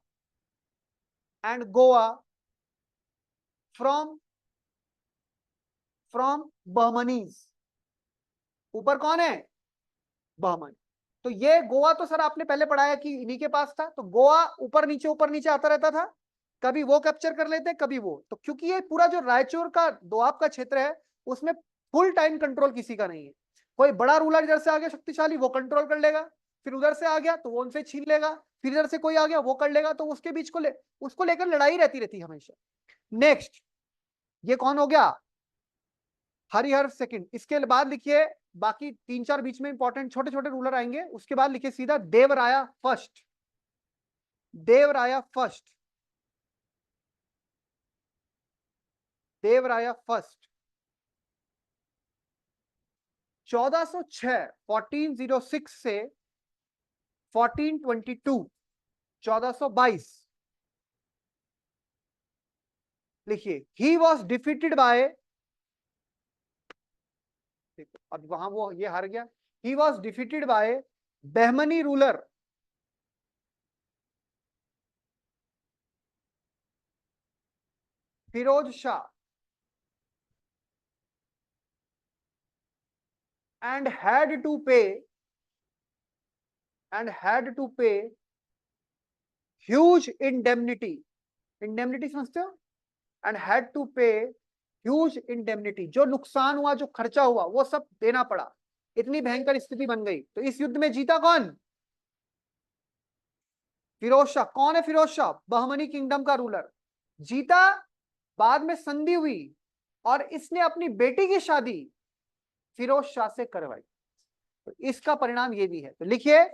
and Goa from from Bahmanis. ऊपर कौन है? बहमन। तो ये गोवा तो सर आपने पहले पढ़ाया कि इन्हीं के पास था, तो गोवा ऊपर नीचे आता रहता था, कभी वो कैप्चर कर लेते कभी वो। तो क्योंकि ये पूरा जो रायचूर का दोआब का क्षेत्र है उसमें फुल टाइम कंट्रोल किसी का नहीं है। कोई बड़ा रूलर इधर से आ गया शक्तिशाली, वो कंट्रोल कर लेगा, फिर उधर से आ गया तो वो उनसे छीन लेगा, फिर इधर से कोई आ गया वो कर लेगा, तो उसके बीच उसको लेकर लड़ाई रहती रहती हमेशा। नेक्स्ट, ये कौन हो गया? हरिहर सेकंड। इसके बाद लिखिए, बाकी 3-4 बीच में इंपॉर्टेंट छोटे छोटे रूलर आएंगे, उसके बाद लिखिए सीधा देवराया फर्स्ट। देवराया फर्स्ट, देवराया फर्स्ट 1406 1406 से 1422 1422। लिखिए, ही वॉज डिफीटेड बाय, अब वहां वो ये हार गया, he was defeated by Bahmani ruler Firoz Shah and had to pay huge indemnity। indemnity समझते हो? and had to pay huge indemnity। जो नुकसान हुआ, जो खर्चा हुआ, वो सब देना पड़ा। इतनी भयंकर स्थिति बन गई। तो इस युद्ध में जीता कौन? फिरोज शाह। कौन है फिरोज शाह? बहमनी किंगडम का रूलर। जीता, बाद में संधि हुई और इसने अपनी बेटी की शादी फिरोज शाह से करवाई। तो इसका परिणाम ये भी है। तो लिखिए,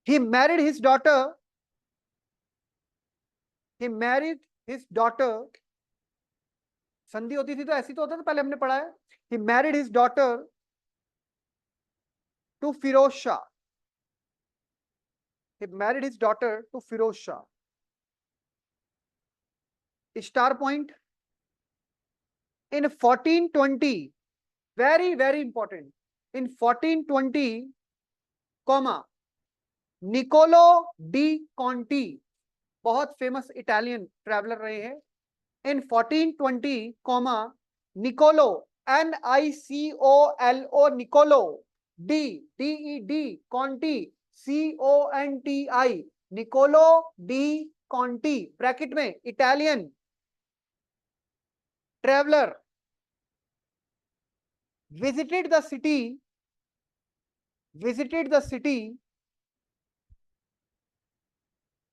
he married his daughter he married his daughter। संधि होती थी तो ऐसी तो होता था, पहले हमने पढ़ा है। he married his daughter to Firoz Shah. he married his daughter to Firoz Shah. Star point, in 1420, very very important, in 1420 comma Nicolo de Conti, बहुत फेमस इटालियन ट्रैवलर रहे हैं। In 1420 comma Nicolo, NICOLO Nicolo, DED Conti, CONTI Nicolo de Conti, bracket में Italian traveller visited the city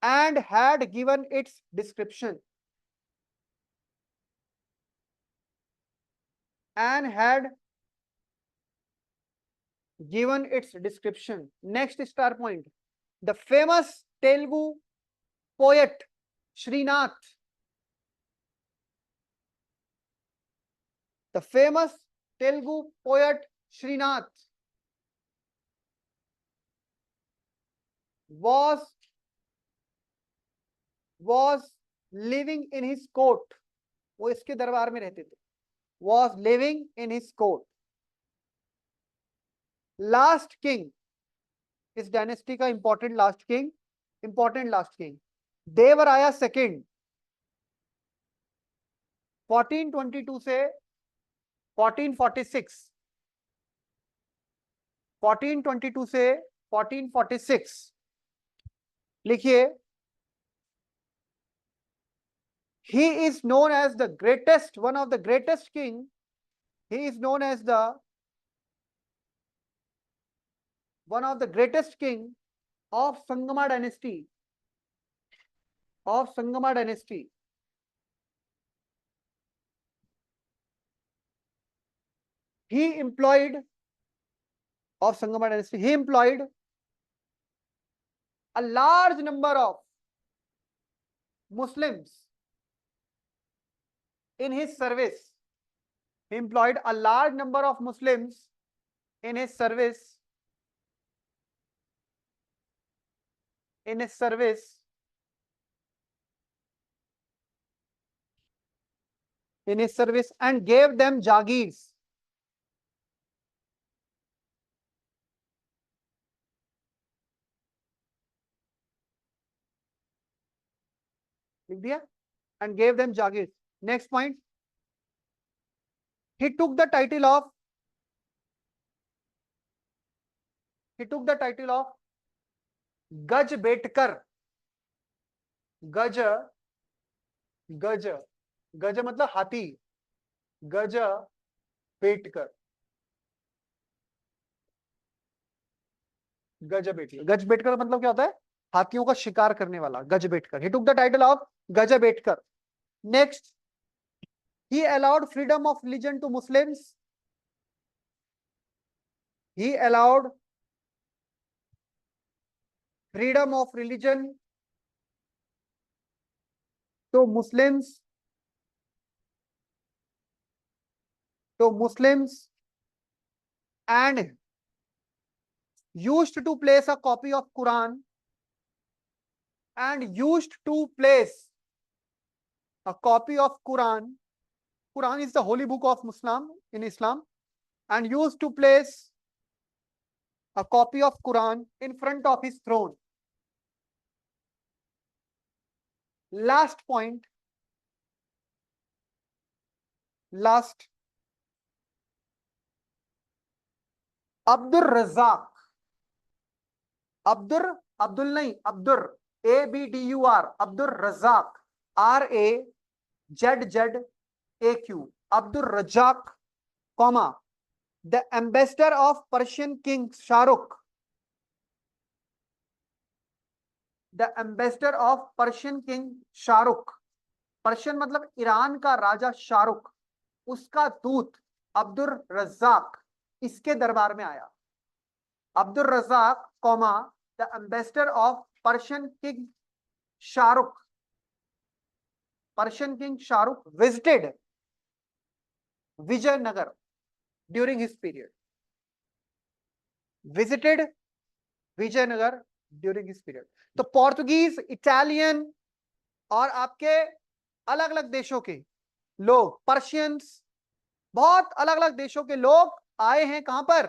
and had given its description Next star point, the famous Telugu poet Srinath, the famous Telugu poet Srinath was living in his court। वो इसके दरबार में रहते थे। was living in his court। Last king, इस dynasty का important last king देवराया second 1422 से 1446, 1422 से 1446। लिखिए, he is known as the greatest, one of the greatest king, he is known as the one of the greatest king of Sangama dynasty, he employed of Sangama dynasty, he employed a large number of Muslims in his service, he employed a large number of Muslims in his service, and gave them jagirs। लिख दिया, and gave them jagirs। Next point, he took the title of गज बेटकर। गज गज गज मतलब हाथी, गज बेटकर, गज बेटकर। गज बेटकर मतलब क्या होता है? हाथियों का शिकार करने वाला, गज बेटकर। ही टुक द टाइटल ऑफ गज Betkar. Next, he allowed freedom of religion to Muslims. He allowed freedom of religion to Muslims, and used to place a copy of Quran, and used to place a copy of Quran. Quran is the holy book of Muslim in Islam, and used to place a copy of Quran in front of his throne. Last point, last, Abdur Razzaq, Abdul नहीं, Abdur, ABDUR, Abdur Razzaq, RAZZAQ, Abdur Razzaq, comma, the ambassador of Persian King Shahrukh, the ambassador of Persian King Shahrukh, Persian मतलब Iran का राजा शाहरुख, उसका दूत अब्दुर रज़ाक इसके दरबार में आया। Abdur Razzaq comma the ambassador of Persian king Shahrukh, Persian king Shahrukh visited Vijayanagara during his period, visited Vijayanagara during his period. तो Portuguese, Italian और आपके अलग अलग देशों के लोग, पर्शियंस, बहुत अलग अलग देशों के लोग आए हैं कहां पर?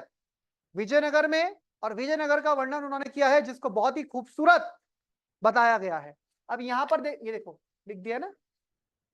विजयनगर में। और विजयनगर का वर्णन उन्होंने किया है जिसको बहुत ही खूबसूरत बताया गया है। अब यहां पर ये देखो लिख दिया ना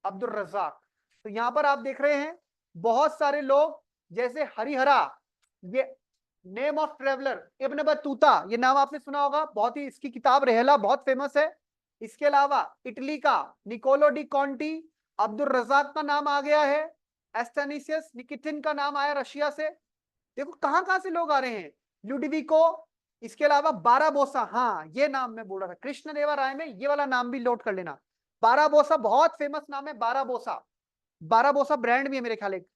अब्दुल रज़ाक। तो यहां पर आप देख रहे हैं बहुत सारे लोग, जैसे हरिहरा, ये name of traveller Ibn Battuta, ये नाम आपने सुना होगा, बहुत ही, इसकी किताब रेहला बहुत फेमस है। इसके अलावा इटली का निकोलो डी कॉन्टी, अब्दुल रज़ाक का नाम आ गया है। एस्टेनिसियस निकिटिन का नाम आया रशिया से। देखो कहां कहां से लोग आ रहे हैं, लुडविको, इसके अलावा बाराबोसा, हाँ ये नाम मैं बोल रहा था, कृष्णदेवराय में ये वाला नाम भी नोट कर लेना। बाराबोसा बहुत फेमस नाम है, बाराबोसा, बाराबोसा ब्रांड भी है मेरे ख्याल एक,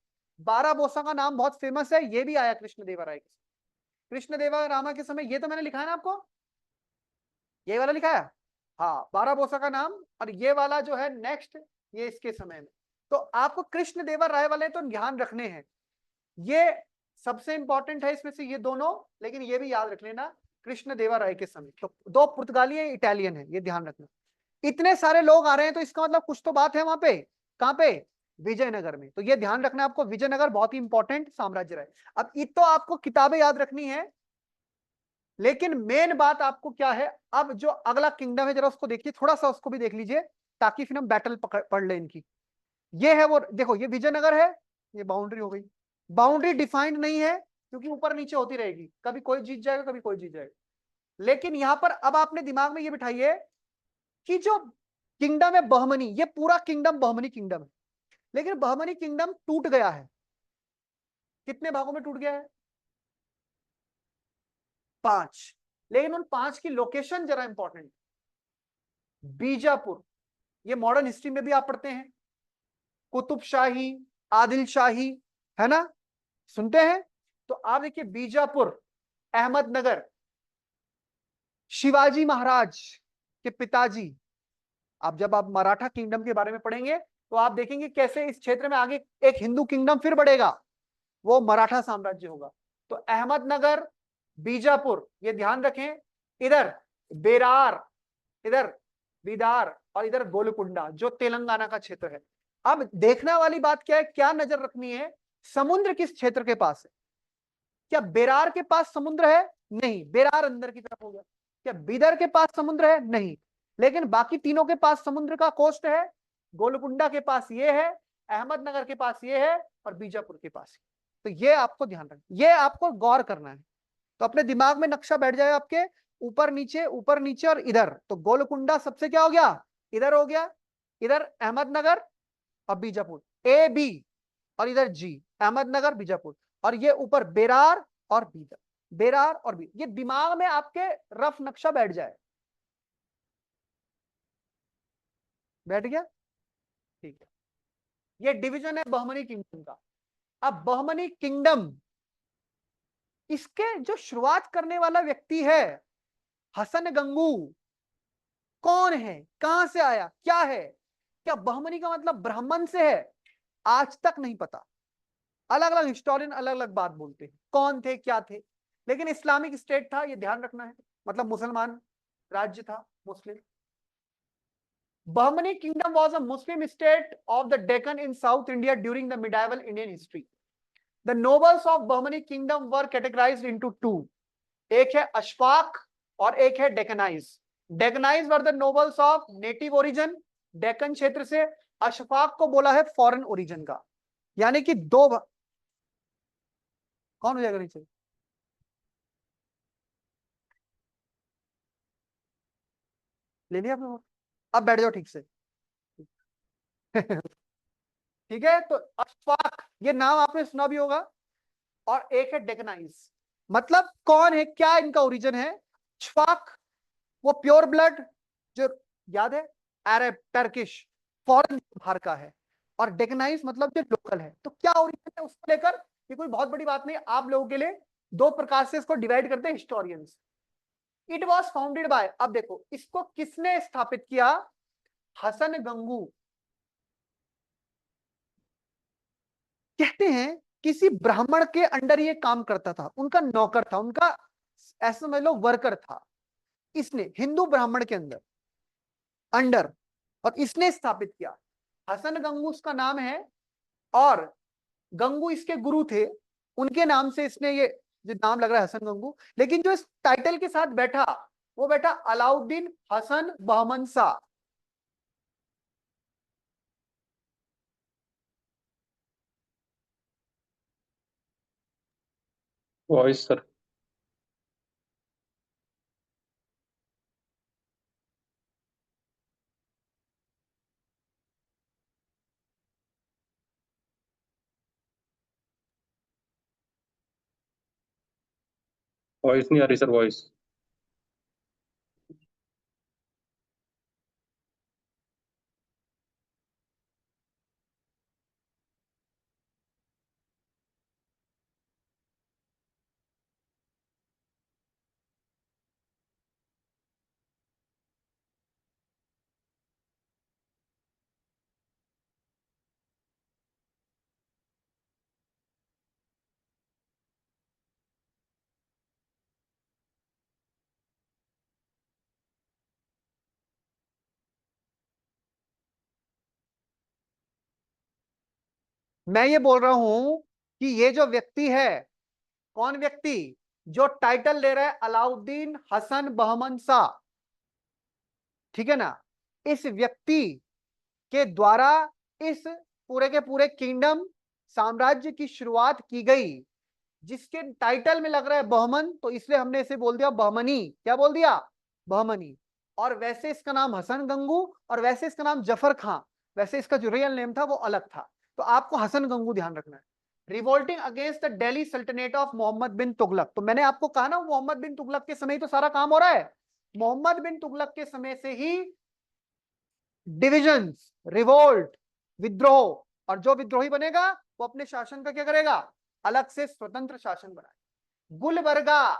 बाराबोसा का नाम बहुत फेमस है, ये भी आया कृष्णदेवराय के, कृष्णदेवराय के समय। ये तो मैंने लिखा है ना आपको, ये वाला लिखा है, हाँ बाराबोसा का नाम, और ये वाला जो है नेक्स्ट, ये इसके समय में। तो आपको कृष्णदेवराय वाले तो ध्यान रखने हैं, ये सबसे इंपॉर्टेंट है इसमें से ये दोनों, लेकिन ये भी याद रख लेना कृष्णदेवराय के समय। तो दो पुर्तगाली है, इटालियन है, ये ध्यान रखना। इतने सारे लोग आ रहे हैं तो इसका मतलब कुछ तो बात है वहां पे। कहां पे? विजयनगर में। तो ये ध्यान रखना आपको, विजयनगर बहुत ही इंपॉर्टेंट साम्राज्य रहे। अब ये तो आपको किताबें याद रखनी है, लेकिन मेन बात आपको क्या है, अब जो अगला किंगडम है जरा उसको देखिए, थोड़ा सा उसको भी देख लीजिए ताकि फिर हम बैटल पढ़ ले इनकी। ये है वो, देखो ये विजयनगर है, ये बाउंड्री हो गई। बाउंड्री डिफाइंड नहीं है क्योंकि ऊपर नीचे होती रहेगी, कभी कोई जीत जाएगा कभी कोई जीत जाएगा। लेकिन यहां पर अब आपने दिमाग में ये बिठाइए कि जो किंगडम है बहमनी, ये पूरा किंगडम बहमनी किंगडम है, लेकिन बहमनी किंगडम टूट गया है। कितने भागों में टूट गया है? 5। लेकिन उन 5 की लोकेशन जरा इंपॉर्टेंट। बीजापुर, ये मॉडर्न हिस्ट्री में भी आप पढ़ते हैं, कुतुब शाही, आदिल शाही, है ना, सुनते हैं। तो आप देखिए बीजापुर, अहमदनगर, शिवाजी महाराज के पिताजी। आप जब आप मराठा किंगडम के बारे में पढ़ेंगे तो आप देखेंगे कैसे इस क्षेत्र में आगे एक हिंदू किंगडम फिर बढ़ेगा, वो मराठा साम्राज्य होगा। तो अहमदनगर, बीजापुर, ये ध्यान रखें। इधर बेरार, इधर बीदार, और इधर गोलकुंडा जो तेलंगाना का क्षेत्र है। अब देखने वाली बात क्या है, क्या नजर रखनी है, समुद्र किस क्षेत्र के पास है? क्या बेरार के पास समुद्र है? नहीं, बेरार अंदर की तरफ हो गया। क्या बीदर के पास समुद्र है? नहीं, लेकिन बाकी तीनों के पास समुद्र का कोस्ट है। गोलकुंडा के पास ये है, अहमदनगर के पास ये है और बीजापुर के पास ये। तो ये आपको ध्यान रखना, ये आपको गौर करना है। तो अपने दिमाग में नक्शा बैठ जाए आपके, ऊपर नीचे और इधर। तो गोलकुंडा सबसे क्या हो गया, इधर हो गया, इधर अहमदनगर और बीजापुर, ए बी, और इधर जी, अहमदनगर बीजापुर, और ये ऊपर बेरार और बीदर, बेरार और बीदर। ये दिमाग में आपके रफ नक्शा बैठ जाए। बैठ गया, ठीक है। ये डिवीजन है बहमनी किंगडम का। अब बहमनी किंगडम, इसके जो शुरुआत करने वाला व्यक्ति है हसन गंगू, कौन है, कहां से आया, क्या है? क्या बहमनी का मतलब ब्राह्मण से है? आज तक नहीं पता। अलग अलग हिस्टोरियन अलग अलग बात बोलते हैं, कौन थे क्या थे, लेकिन इस्लामिक स्टेट था, ये ध्यान रखना है, मतलब मुसलमान राज्य था, मुस्लिम। Bahmani kingdom was a Muslim state of the Deccan in South India during the medieval Indian history. The nobles of Bahmani kingdom were categorized into two. एक है अशफाक और एक है Deccanis. Deccanis were the nobles of native origin, Deccan क्षेत्र से। अशफाक को बोला है फॉरेन ओरिजिन का, यानी कि कौन हो जाएगा नीचे? ले लिया आपने? अब बैठ जाओ ठीक से। ठीक है, तो अशफाक ये नाम आपने सुना भी होगा, और एक है डेकनाइज। मतलब कौन है, क्या इनका ओरिजिन है? अशफाक वो प्योर ब्लड, जो याद है, अरब, टर्किश, फॉरेन बाहर का है, और डेकनाइज मतलब जो लोकल है। तो क्या ओरिजिन है उसको लेकर ये कोई बहुत बड़ी बात नहीं, आप लोगों के लिए दो प्रकार से इसको डिवाइड करते हैं historians. It was founded by, अब देखो इसको किसने स्थापित किया? हसन गंगू। कहते हैं किसी ब्राह्मण के अंडर ये काम करता था, उनका नौकर था, उनका ऐसा समझ लो वर्कर था। इसने हिंदू ब्राह्मण के अंडर, और इसने स्थापित किया। हसन गंगू उसका नाम है, और गंगू इसके गुरु थे, उनके नाम से इसने ये जो नाम लग रहा है हसन गंगू। लेकिन जो इस टाइटल के साथ बैठा, वो बैठा Alauddin Hasan Bahman Shah. Voice sir. Voice नहीं आ रही सर, वॉइस। मैं ये बोल रहा हूं कि ये जो व्यक्ति है, कौन व्यक्ति? जो टाइटल ले रहा है अलाउद्दीन हसन बहमन शाह, ठीक है ना? इस व्यक्ति के द्वारा इस पूरे के पूरे किंगडम, साम्राज्य की शुरुआत की गई, जिसके टाइटल में लग रहा है बहमन, तो इसलिए हमने इसे बोल दिया बहमनी। क्या बोल दिया? बहमनी। और वैसे इसका नाम हसन गंगू, और वैसे इसका नाम जफर खां, वैसे इसका जो रियल नेम था वो अलग था। तो आपको हसन गंगू ध्यान रखना है। रिवोल्टिंग अगेंस्ट द दिल्ली सल्तनत ऑफ मोहम्मद बिन तुगलक। तो मैंने आपको कहा ना, मोहम्मद बिन तुगलक के समय ही तो सारा काम हो रहा है। मोहम्मद बिन तुगलक के समय से ही डिविजन्स, रिवोल्ट, विद्रोह, और जो विद्रोही बनेगा वो अपने शासन का क्या करेगा? अलग से स्वतंत्र शासन बनाए। गुलबर्गा,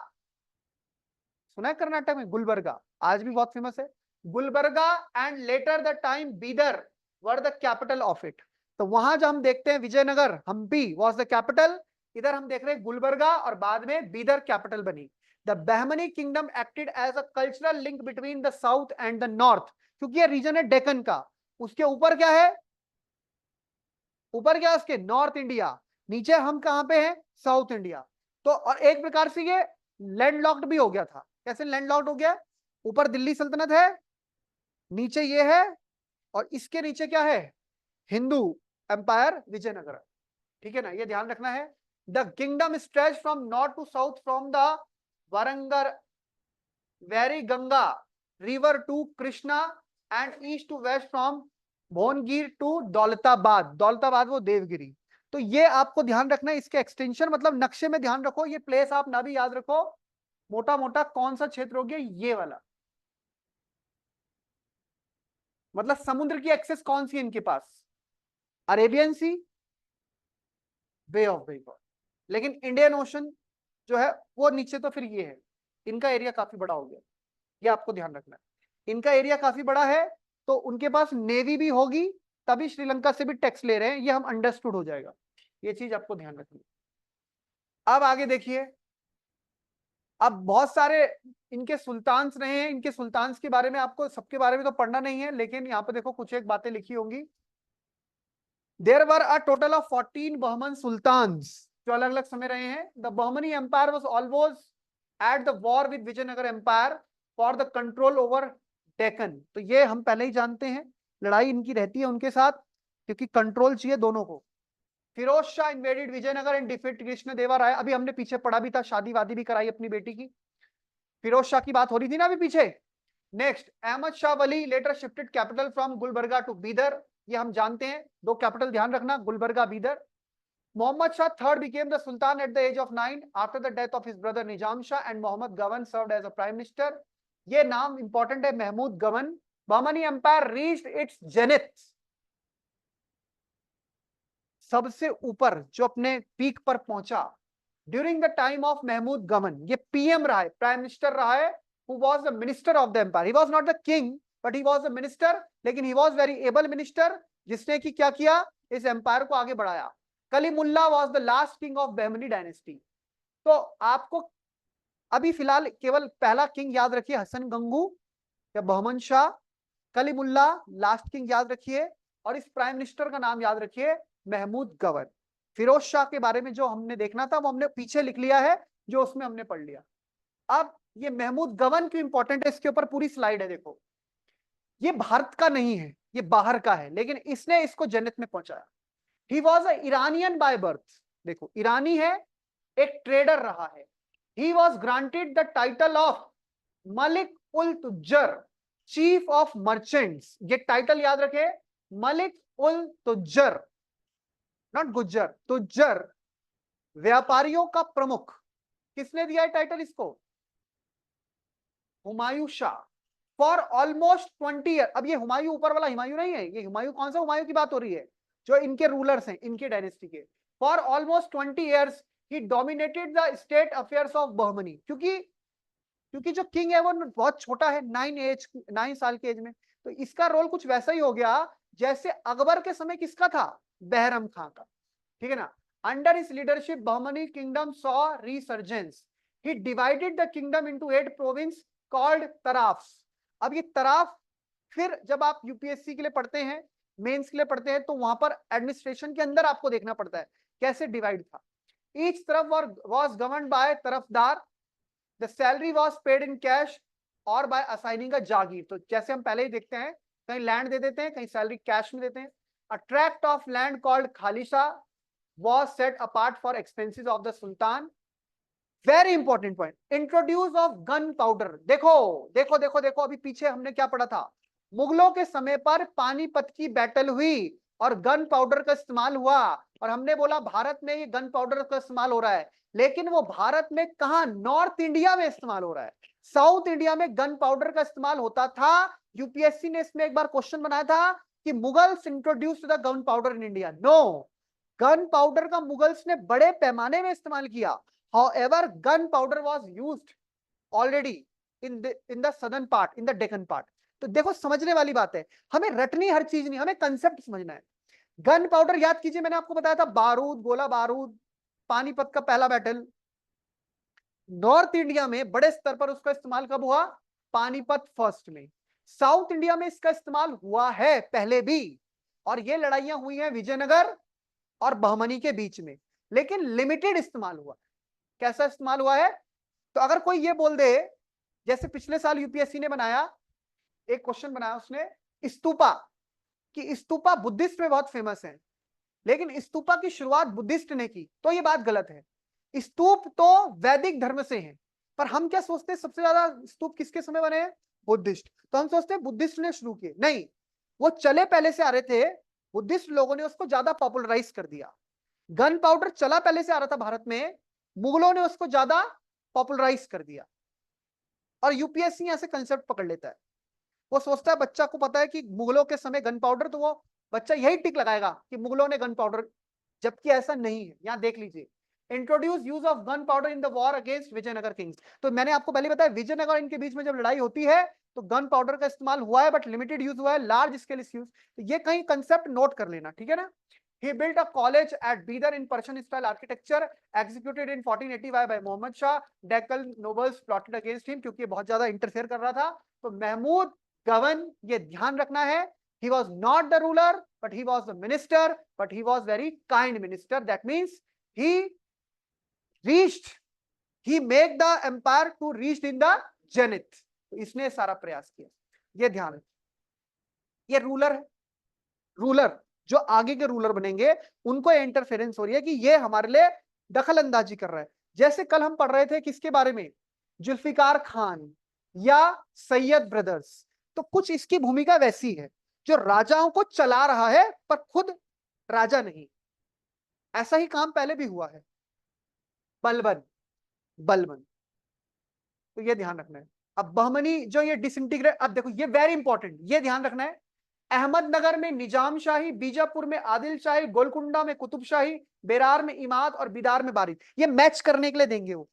सुना है कर्नाटक में गुलबर्गा, आज भी बहुत फेमस है। Gulbarga and later the time Bidar were the capital of it. तो वहां जो हम देखते हैं Vijayanagar, Hampi was the capital, इधर हम देख रहे हैं गुलबर्गा, और बाद में बीदर कैपिटल बनी। The Bahmani kingdom acted as a cultural link between the south and the north, क्योंकि ये रीजन है डेक्कन का। उसके ऊपर क्या है? ऊपर क्या है उसके? North India. नीचे हम कहां पे हैं? South India. तो और एक प्रकार से ये लैंडलॉक्ड भी हो गया था। कैसे लैंडलॉक्ड हो गया? ऊपर दिल्ली सल्तनत है, नीचे ये है, और इसके नीचे क्या है? हिंदू एम्पायर विजयनगर, ठीक है ना, ये ध्यान रखना है। The kingdom stretch from north to south from the वरंगर वेरी Ganga river to Krishna and east to west from Bhongir to Daulatabad, Daulatabad वो देवगिरी। तो ये आपको ध्यान रखना है, इसके एक्सटेंशन मतलब नक्शे में ध्यान रखो, ये प्लेस आप ना भी याद रखो, मोटा मोटा कौन सा क्षेत्र हो गया, ये वाला, मतलब समुद्र की एक्सेस कौन सी है इनके पास, Arabian sea, bay of Bengal, लेकिन इंडियन ओशन जो है वो नीचे, तो फिर ये है, इनका एरिया काफी बड़ा हो गया, ये आपको ध्यान रखना है, इनका एरिया काफी बड़ा है, तो उनके पास नेवी भी होगी, तभी श्रीलंका से भी टैक्स ले रहे हैं, ये हम अंडरस्टूड हो जाएगा, ये चीज आपको ध्यान रखनी है। अब आगे देखिए, अब बहुत सारे इनके सुल्तान्स रहे हैं, इनके सुल्तान्स के बारे में आपको सबके बारे में तो पढ़ना नहीं है, लेकिन यहाँ पे देखो कुछ एक बातें लिखी होंगी। There were a total of 14 Bahman sultans, जो अलग अलग समय रहे हैं। The Bahmani empire was always at the war with Vijayanagar empire for the control over Deccan, तो ये हम पहले ही जानते हैं, लड़ाई इनकी रहती है उनके साथ, क्योंकि कंट्रोल चाहिए दोनों को। Firoz Shah invaded Vijayanagar and defeat Krishna Deva Raya, अभी हमने पीछे पढ़ा भी था, शादी वादी भी कराई अपनी बेटी की, फिरोज शाह की बात हो रही थी ना अभी पीछे। Next, Ahmad Shah Wali later shifted capital from Gulbarga to Bidar, ये हम जानते हैं, दो कैपिटल ध्यान रखना, Gulbarga Bidar. Muhammad Shah III became the Sultan at the age of 9 after the death of his brother Nizam Shah, and Muhammad Gawan served as a prime minister. ये नाम important है, Mahmud Gawan. Bahmani empire reached its zenith, सबसे ऊपर जो अपने peak पर पहुंचा, during the time of Mahmud Gawan, ये पीएम रहा है, प्राइम मिनिस्टर रहा है, who was the minister of the empire. He was not the king, but he was a minister, लेकिन he was very able minister, जिसने कि क्या किया, इस एम्पायर को आगे बढ़ाया। Kalimulla was the last king of Bahmani dynasty. तो आपको अभी फिलहाल केवल पहला किंग याद रखिए, हसन गंगू या बहमन शाह, कलीमुल्ला लास्ट किंग याद रखिए, और इस प्राइम मिनिस्टर का नाम याद रखिए, महमूद गवन। फिरोज शाह के बारे में जो हमने देखना था वो हमने पीछे लिख लिया है, जो उसमें हमने पढ़ लिया। अब ये महमूद गवन क्यों इंपॉर्टेंट है, इसके ऊपर पूरी स्लाइड है, देखो ये भारत का नहीं है, ये बाहर का है, लेकिन इसने इसको जन्नत में पहुंचाया। He was a Iranian by birth, देखो ईरानी है, एक ट्रेडर रहा है। He was granted the title of Malik ul Tujjar, chief of merchants, ये टाइटल याद रखे, मलिक उल तुज्जर, नॉट गुज्जर, तुज्जर, व्यापारियों का प्रमुख। किसने दिया है टाइटल इसको, Humayun Shah. For almost 20 year, अब ये हुमायूं ऊपर वाला हुमायूं नहीं है, ये हुमायूं कौन सा हुमायूं की बात हो रही है, जो इनके रूलर्स हैं, इनके डायनेस्टी के। For almost 20 years he dominated the state affairs of Bahmani, क्योंकि जो किंग है वो बहुत छोटा है, 9 साल के एज में, तो इसका रोल कुछ वैसा ही हो गया जैसे अकबर के समय किसका था, बहरम खां का, ठीक है ना। Under his leadership Bahmani kingdom saw resurgence, he divided the kingdom into 8 province called tarafs. अब ये तराफ, फिर जब आप यूपीएससी के लिए पढ़ते हैं, मेंस के लिए पढ़ते हैं, तो वहां पर एडमिनिस्ट्रेशन के अंदर आपको देखना पड़ता है कैसे डिवाइड था। ईच तरफ was governed bye Tarafdar, the salary was paid in cash और बाय असाइनिंग अ जागीर, तो जैसे हम पहले ही देखते हैं, कहीं लैंड दे देते हैं, कहीं सैलरी कैश में देते हैं। A tract of land called khalisa was set apart for expenses of the sultan. Very important point, introduce of gun powder। देखो देखो देखो देखो, अभी पीछे हमने क्या पढ़ा था, मुगलों के समय पर पानीपत की बैटल हुई और गन पाउडर का इस्तेमाल हुआ, और हमने बोला भारत में ये गन पाउडर का इस्तेमाल हो रहा है, लेकिन वो भारत में कहा, नॉर्थ इंडिया में इस्तेमाल हो रहा है, साउथ इंडिया में गन पाउडर का इस्तेमाल होता था। यूपीएससी ने इसमें एक बार क्वेश्चन बनाया था कि Mughals introduced the gunpowder in India, no, gunpowder का मुगल्स ने बड़े पैमाने में इस्तेमाल किया। However gunpowder was used already in the southern part, in the Deccan part. तो देखो समझने वाली बात है, हमें रटनी हर चीज नहीं, हमें कंसेप्ट समझना है। गन पाउडर याद कीजिए, मैंने आपको बताया था, बारूद, गोला बारूद, पानीपत का पहला बैटल, नॉर्थ इंडिया में बड़े स्तर पर उसका इस्तेमाल कब हुआ, पानीपत फर्स्ट में। साउथ इंडिया में इसका इस्तेमाल हुआ है पहले भी, और ये लड़ाइयां हुई हैं विजयनगर और बहमनी के बीच में, लेकिन लिमिटेड इस्तेमाल हुआ। कैसा इस्तेमाल हुआ है, तो अगर कोई ये बोल दे, जैसे पिछले साल यूपीएससी ने बनाया, एक क्वेश्चन बनाया उसने स्तूपा, कि स्तूपा बुद्धिस्ट में बहुत फेमस है, लेकिन स्तूपा की शुरुआत बुद्धिस्ट ने की, तो ये बात गलत है। स्तूप तो वैदिक धर्म से है, पर हम क्या सोचते हैं सबसे ज्यादा स्तूप किसके समय बने हैं? बुद्धिस्ट। तो हम सोचते हैं बुद्धिस्ट ने शुरू किए, नहीं, वो चले पहले से आ रहे थे, बुद्धिस्ट लोगों ने उसको ज्यादा पॉपुलराइज कर दिया। गन पाउडर चला पहले से आ रहा था भारत में, मुगलों ने उसको ज्यादा पॉपुलराइज कर दिया। और यूपीएससी यहां से कंसेप्ट पकड़ लेता है, वो सोचता है बच्चा को पता है कि मुगलों के समय गन पाउडर, तो वो बच्चा यही टिक लगाएगा कि मुगलों ने गन पाउडर, जबकि ऐसा नहीं है। यहां देख लीजिए, introduce use of gunpowder in the war against Vijayanagar kings. तो मैंने आपको पहले बताया विजयनगर इनके बीच में जब लड़ाई होती है तो गन पाउडर का इस्तेमाल हुआ है, बट लिमिटेड यूज हुआ है, लार्ज स्केल यूज। तो ये कहीं कंसेप्ट नोट कर लेना, ठीक है ना। He built a college at Bidar in Persian style architecture, executed in 1485 by Mohammad Shah. Deccan nobles plotted against him क्योंकि बहुत ज्यादा इंटरफेयर कर रहा था। तो महमूद गवन, ये ध्यान रखना है, he was not the ruler but he was the minister, but he was very kind minister, that means he reached, he make the empire to reach in the zenith। तो इसने सारा प्रयास किया, ये ध्यान रखिए। ये रूलर है, रूलर जो आगे के रूलर बनेंगे उनको इंटरफेरेंस हो रही है कि ये हमारे लिए दखल अंदाजी कर रहा है। जैसे कल हम पढ़ रहे थे किसके बारे में, जुल्फिकार खान या सैयद ब्रदर्स। तो कुछ इसकी भूमिका वैसी है, जो राजाओं को चला रहा है पर खुद राजा नहीं। ऐसा ही काम पहले भी हुआ है, बलबन, बलबन। तो ये ध्यान रखना है। अब बहमनी जो ये डिसइंटीग्रेट, अब देखो ये वेरी इंपॉर्टेंट, ये ध्यान रखना है। अहमदनगर में निजाम शाही, बीजापुर में आदिल शाही, गोलकुंडा में कुतुब शाही, बेरार में इमाद और बिदार में बारिद। ये मैच करने के लिए देंगे, वो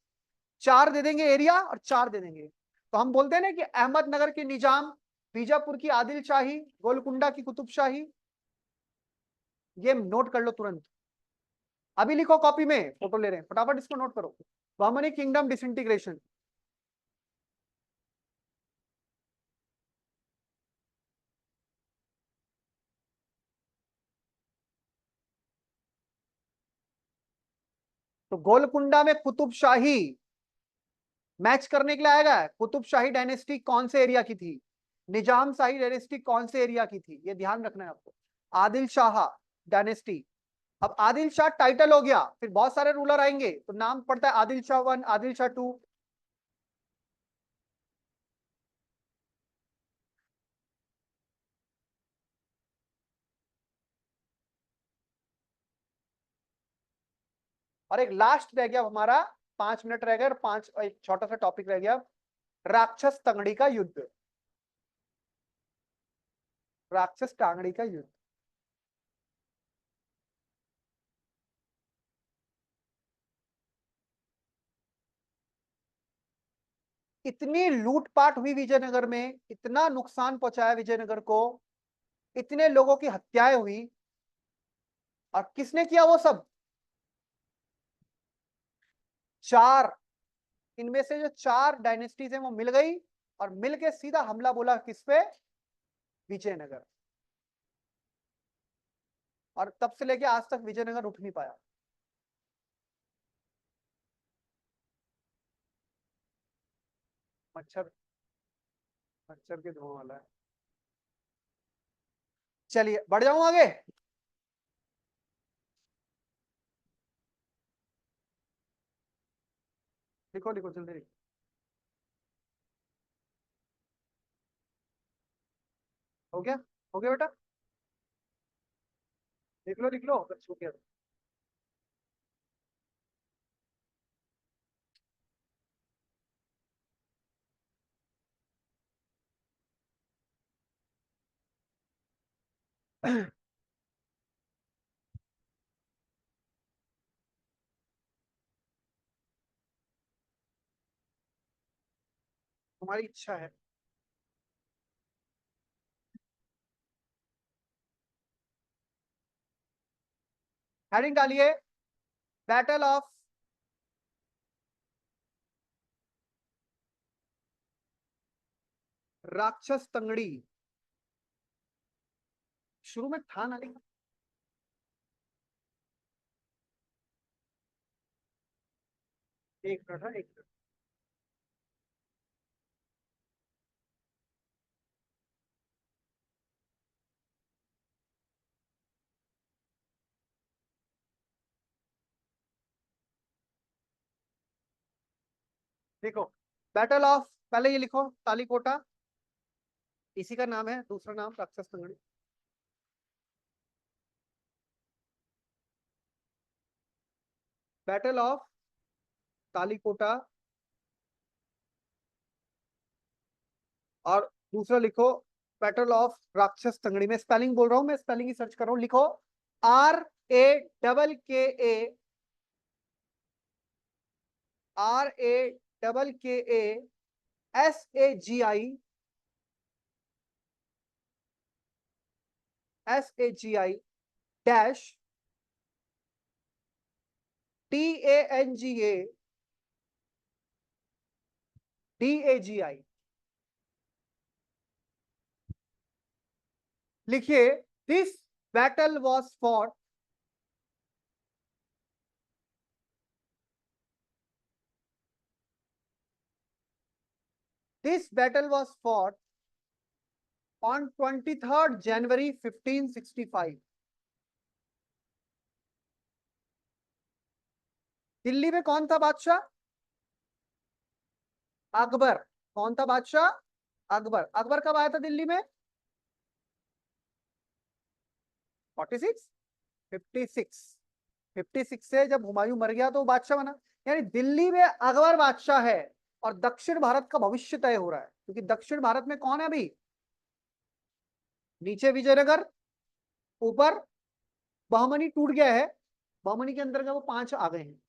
4 दे देंगे एरिया और 4 दे देंगे। तो हम बोलते हैं ना कि अहमदनगर की निजाम, बीजापुर की आदिल शाही, गोलकुंडा की कुतुब शाही। ये नोट कर लो तुरंत, अभी लिखो कॉपी में, फोटो ले रहे हैं फटाफट इसको नोट करो। Bahmani kingdom disintegration. तो गोलकुंडा में कुतुब शाही मैच करने के लिए आएगा। कुतुब शाही डायनेस्टी कौन से एरिया की थी, निजाम शाही डायनेस्टी कौन से एरिया की थी, ये ध्यान रखना है आपको। आदिल शाह डायनेस्टी, अब आदिल शाह टाइटल हो गया, फिर बहुत सारे रूलर आएंगे तो नाम पड़ता है आदिल शाह 1, आदिल शाह 2। और एक लास्ट रह गया हमारा, 5 मिनट रह गए और 5, एक छोटा सा टॉपिक रह गया, राक्षस तंगड़ी का युद्ध। राक्षस टांगड़ी का युद्ध। इतनी लूटपाट हुई विजयनगर में, इतना नुकसान पहुंचाया विजयनगर को, इतने लोगों की हत्याएं हुई, और किसने किया वो सब? 4, इनमें से जो 4 डायनेस्टीज है वो मिल गई और मिलके सीधा हमला बोला किस पे? विजयनगर। और तब से लेके आज तक विजयनगर उठ नहीं पाया। मच्छर, मच्छर के धुआं वाला है। चलिए बढ़ जाऊं आगे। लिखो लिखो जल्दी लिखो। हो गया, हो गया बेटा, लिख लो लिख लो, अगर छूट गया तो। तुम्हारी इच्छा है। हेडिंग डालिए, बैटल ऑफ राक्षस तंगड़ी। शुरू में था ना लिखा, एक मिनट है, एक मिनट। देखो, बैटल ऑफ, पहले ये लिखो तालीकोटा, इसी का नाम है, दूसरा नाम राक्षस तंगड़ी। बैटल ऑफ तालीकोटा, और दूसरा लिखो बैटल ऑफ राक्षस तंगड़ी। मैं स्पेलिंग बोल रहा हूं, मैं स्पेलिंग ही सर्च कर रहा हूं। लिखो RAKKA, RAKKA डैश TANGA लिखिए, this battle was fought, this battle was fought on 23rd January 1565। Delhi में कौन था बादशाह? अकबर। कौन था बादशाह? अकबर। अकबर कब आया था दिल्ली में? 46, 56, 56 से जब हुमायूं मर गया तो वो बादशाह बना। यानी दिल्ली में अकबर बादशाह है, और दक्षिण भारत का भविष्य तय हो रहा है, क्योंकि दक्षिण भारत में कौन है अभी? नीचे विजयनगर, ऊपर बहमनी टूट गया है, बहमनी के अंदर का वो 5 आ गए हैं।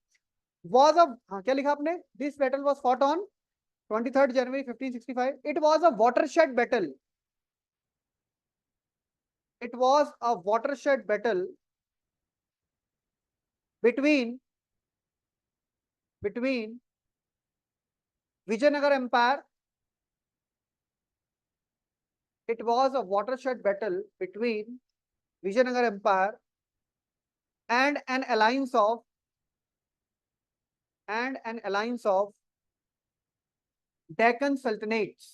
वॉज अ, हाँ क्या लिखा आपने? This battle was fought on 23rd January 1565। It was a watershed battle, it was a watershed battle between Vijayanagar Empire. It was a watershed battle between Vijayanagar Empire and an alliance of Deccan Sultanates.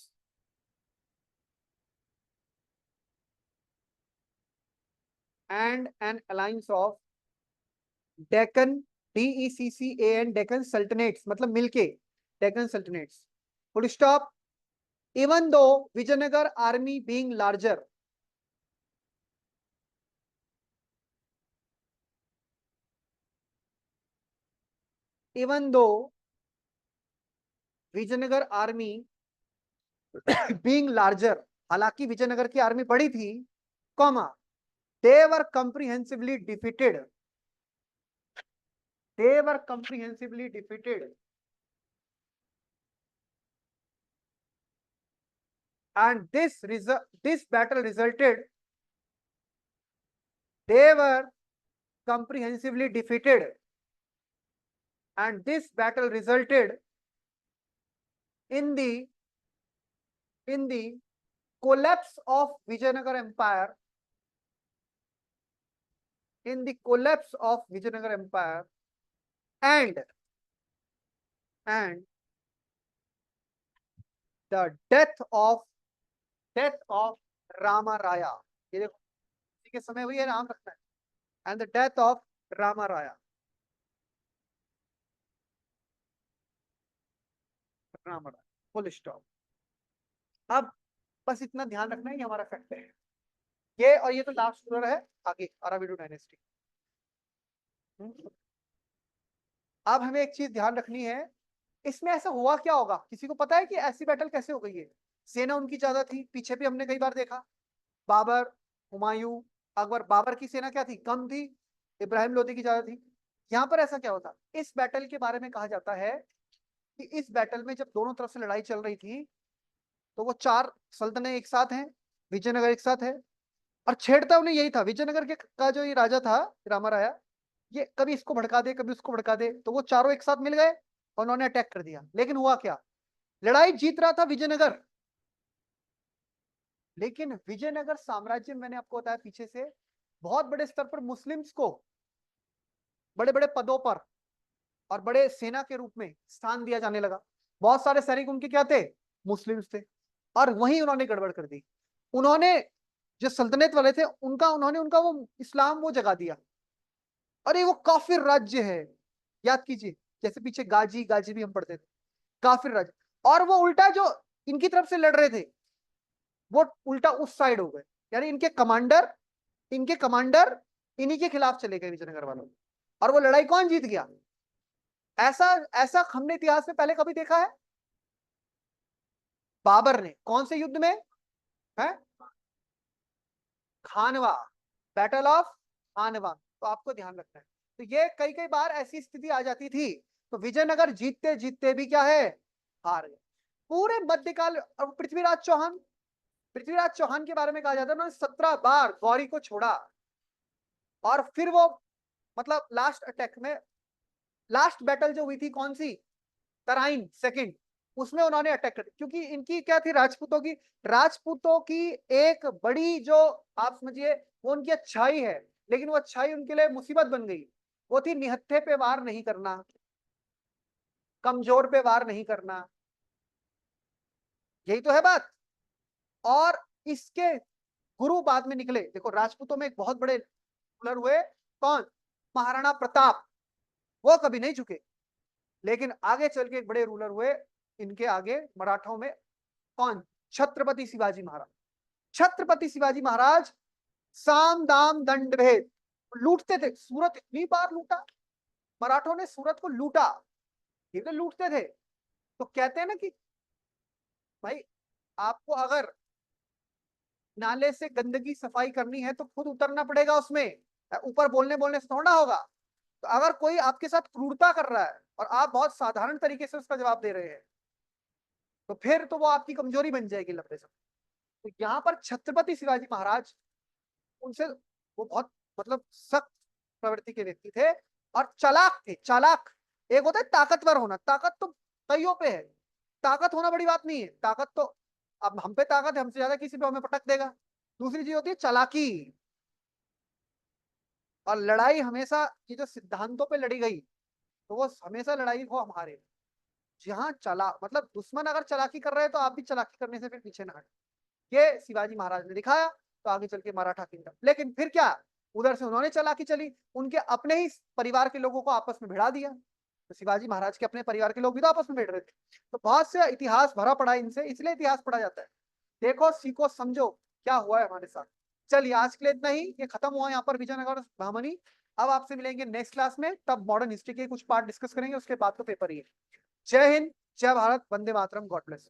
And an alliance of Deccan, DECCAN, Deccan Sultanates, मतलब मिलके Deccan Sultanates. Full stop. Even though Vijayanagar army being larger, even though Vijayanagar army being larger, हालांकि विजयनगर की army बड़ी थी, comma, they were comprehensively defeated, they were comprehensively defeated and this battle resulted, they were comprehensively defeated and this battle resulted in the collapse of Vijayanagar Empire, in the collapse of Vijayanagar Empire and the death of Rama Raya। ये देखो, इसी के समय हुई है, नाम रखना है। and the death of Rama Raya, Rama Raya, full stop. अब बस इतना ध्यान रखना है, ये हमारा फैक्ट है ये, और ये तो लास्ट रूलर है। आगे अराविडो डायनेस्टी। अब हमें एक चीज ध्यान रखनी है, इसमें ऐसा हुआ क्या होगा? किसी को पता है कि ऐसी बैटल कैसे हो गई है? सेना उनकी ज्यादा थी, पीछे भी हमने कई बार देखा, बाबर, हुमायूं, अकबर। बाबर की सेना क्या थी? कम थी। इब्राहिम लोदी की ज्यादा थी। यहाँ पर ऐसा क्या होता? इस बैटल के बारे में कहा जाता है कि इस बैटल में जब दोनों तरफ से लड़ाई चल रही थी, तो वो 4 सल्तनतें एक साथ हैं, विजयनगर एक साथ है, और छेड़ता उन्हें यही था। विजयनगर के का जो ये राजा था रामा राया, ये कभी इसको भड़का दे, कभी उसको भड़का दे, तो वो चारों एक साथ मिल गए और उन्होंने अटैक कर दिया। लेकिन हुआ क्या? लड़ाई जीत रहा था विजयनगर, लेकिन विजयनगर साम्राज्य में, मैंने आपको बताया पीछे से, बहुत बड़े स्तर पर मुस्लिम्स को बड़े बड़े पदों पर और बड़े सेना के रूप में स्थान दिया जाने लगा। बहुत सारे सैनिक उनके क्या थे? मुस्लिम्स थे। और वहीं उन्होंने गड़बड़ कर दी। उन्होंने जो सल्तनत वाले थे, उन्होंने उनका वो इस्लाम वो जगा दिया। अरे वो काफिर राज्य है, याद कीजिए, जैसे पीछे गाजी भी हम पढ़ते थे। काफिर राजा, और वो उल्टा जो इनकी तरफ से लड़ रहे थे वो उल्टा उस साइड हो गए, यानी इनके कमांडर इन्हीं के खिलाफ चले गए विजयनगर वालों, और वो लड़ाई कौन जीत गया? ऐसा ऐसा हमने इतिहास में पहले कभी देखा है? बाबर ने कौन से युद्ध में है? खानवा, बैटल ऑफ खानवा। तो आपको ध्यान रखना है। तो ये कई कई बार ऐसी स्थिति आ जाती थी, तो विजयनगर जीतते जीतते भी क्या है, हार गए। पूरे मध्यकाल, और पृथ्वीराज चौहान के बारे में कहा जाता है उन्होंने 17 बार गौरी को छोड़ा, और फिर वो मतलब लास्ट अटैक में, लास्ट बैटल जो हुई थी कौन सी, तराइन सेकंड, उसमें उन्होंने अटैक कर, क्योंकि इनकी क्या थी, राजपूतों की एक बड़ी जो आप समझिए वो उनकी अच्छाई है, लेकिन वो अच्छाई उनके लिए मुसीबत बन गई। वो थी निहत्थे पे वार नहीं करना, कमजोर पे वार नहीं करना, यही तो है बात। और इसके गुरु बाद में निकले, देखो राजपूतों में एक बहुत बड़े रूलर हुए, कौन, महाराणा प्रताप, वो कभी नहीं झुके। लेकिन आगे चल के एक बड़े रूलर हुए इनके आगे मराठों में, कौन, छत्रपति शिवाजी महाराज। छत्रपति शिवाजी महाराज साम दाम दंड भेद लूटते थे, सूरत इतनी बार लूटा, मराठों ने सूरत को लूटा, ये तो लूटते थे। तो कहते हैं ना कि भाई आपको अगर नाले से गंदगी सफाई करनी है तो खुद उतरना पड़ेगा उसमें, ऊपर बोलने बोलने से थोड़ा होगा। तो अगर कोई आपके साथ क्रूरता कर रहा है और आप बहुत साधारण तरीके से उसका जवाब दे रहे हैं, तो फिर तो वो आपकी कमजोरी बन जाएगी लंबे समय। तो यहाँ पर छत्रपति शिवाजी महाराज, उनसे वो बहुत मतलब सख्त प्रवृत्ति के व्यक्ति थे, और चालाक थे, चालाक। एक होता है ताकतवर होना, ताकत तो कईयों पे है, ताकत होना बड़ी बात नहीं है, ताकत तो अब हम पे ताकत है, हमसे ज्यादा किसी पे हमें पटक देगा। दूसरी चीज होती है चालाकी, और लड़ाई हमेशा ये जो सिद्धांतों पे लड़ी गई, तो वो हमेशा लड़ाई हो हमारे, जहां चला मतलब दुश्मन अगर चालाकी कर रहे हैं तो आप भी चालाकी करने से फिर पीछे ना हटे। ये शिवाजी महाराज ने दिखाया, तो आगे चल के मराठा किंगडम, लेकिन फिर क्या, उधर से उन्होंने चालाकी चली, उनके अपने ही परिवार के लोगों को आपस में भिड़ा दिया। तो शिवाजी महाराज के अपने परिवार के लोग भी तो आपस में भिड़ रहे थे। तो बहुत से इतिहास भरा पड़ा है इनसे, इसलिए इतिहास पढ़ा जाता है। देखो सीखो समझो क्या हुआ है हमारे साथ। चलिए आज के लिए इतना ही, ये खत्म हुआ यहाँ पर विजयनगर बहामनी। अब आपसे मिलेंगे नेक्स्ट क्लास में, तब मॉडर्न हिस्ट्री के कुछ पार्ट डिस्कस करेंगे, उसके बाद तो पेपर ही है। जय हिंद, जय भारत, वंदे मातरम, गॉड ब्लेस।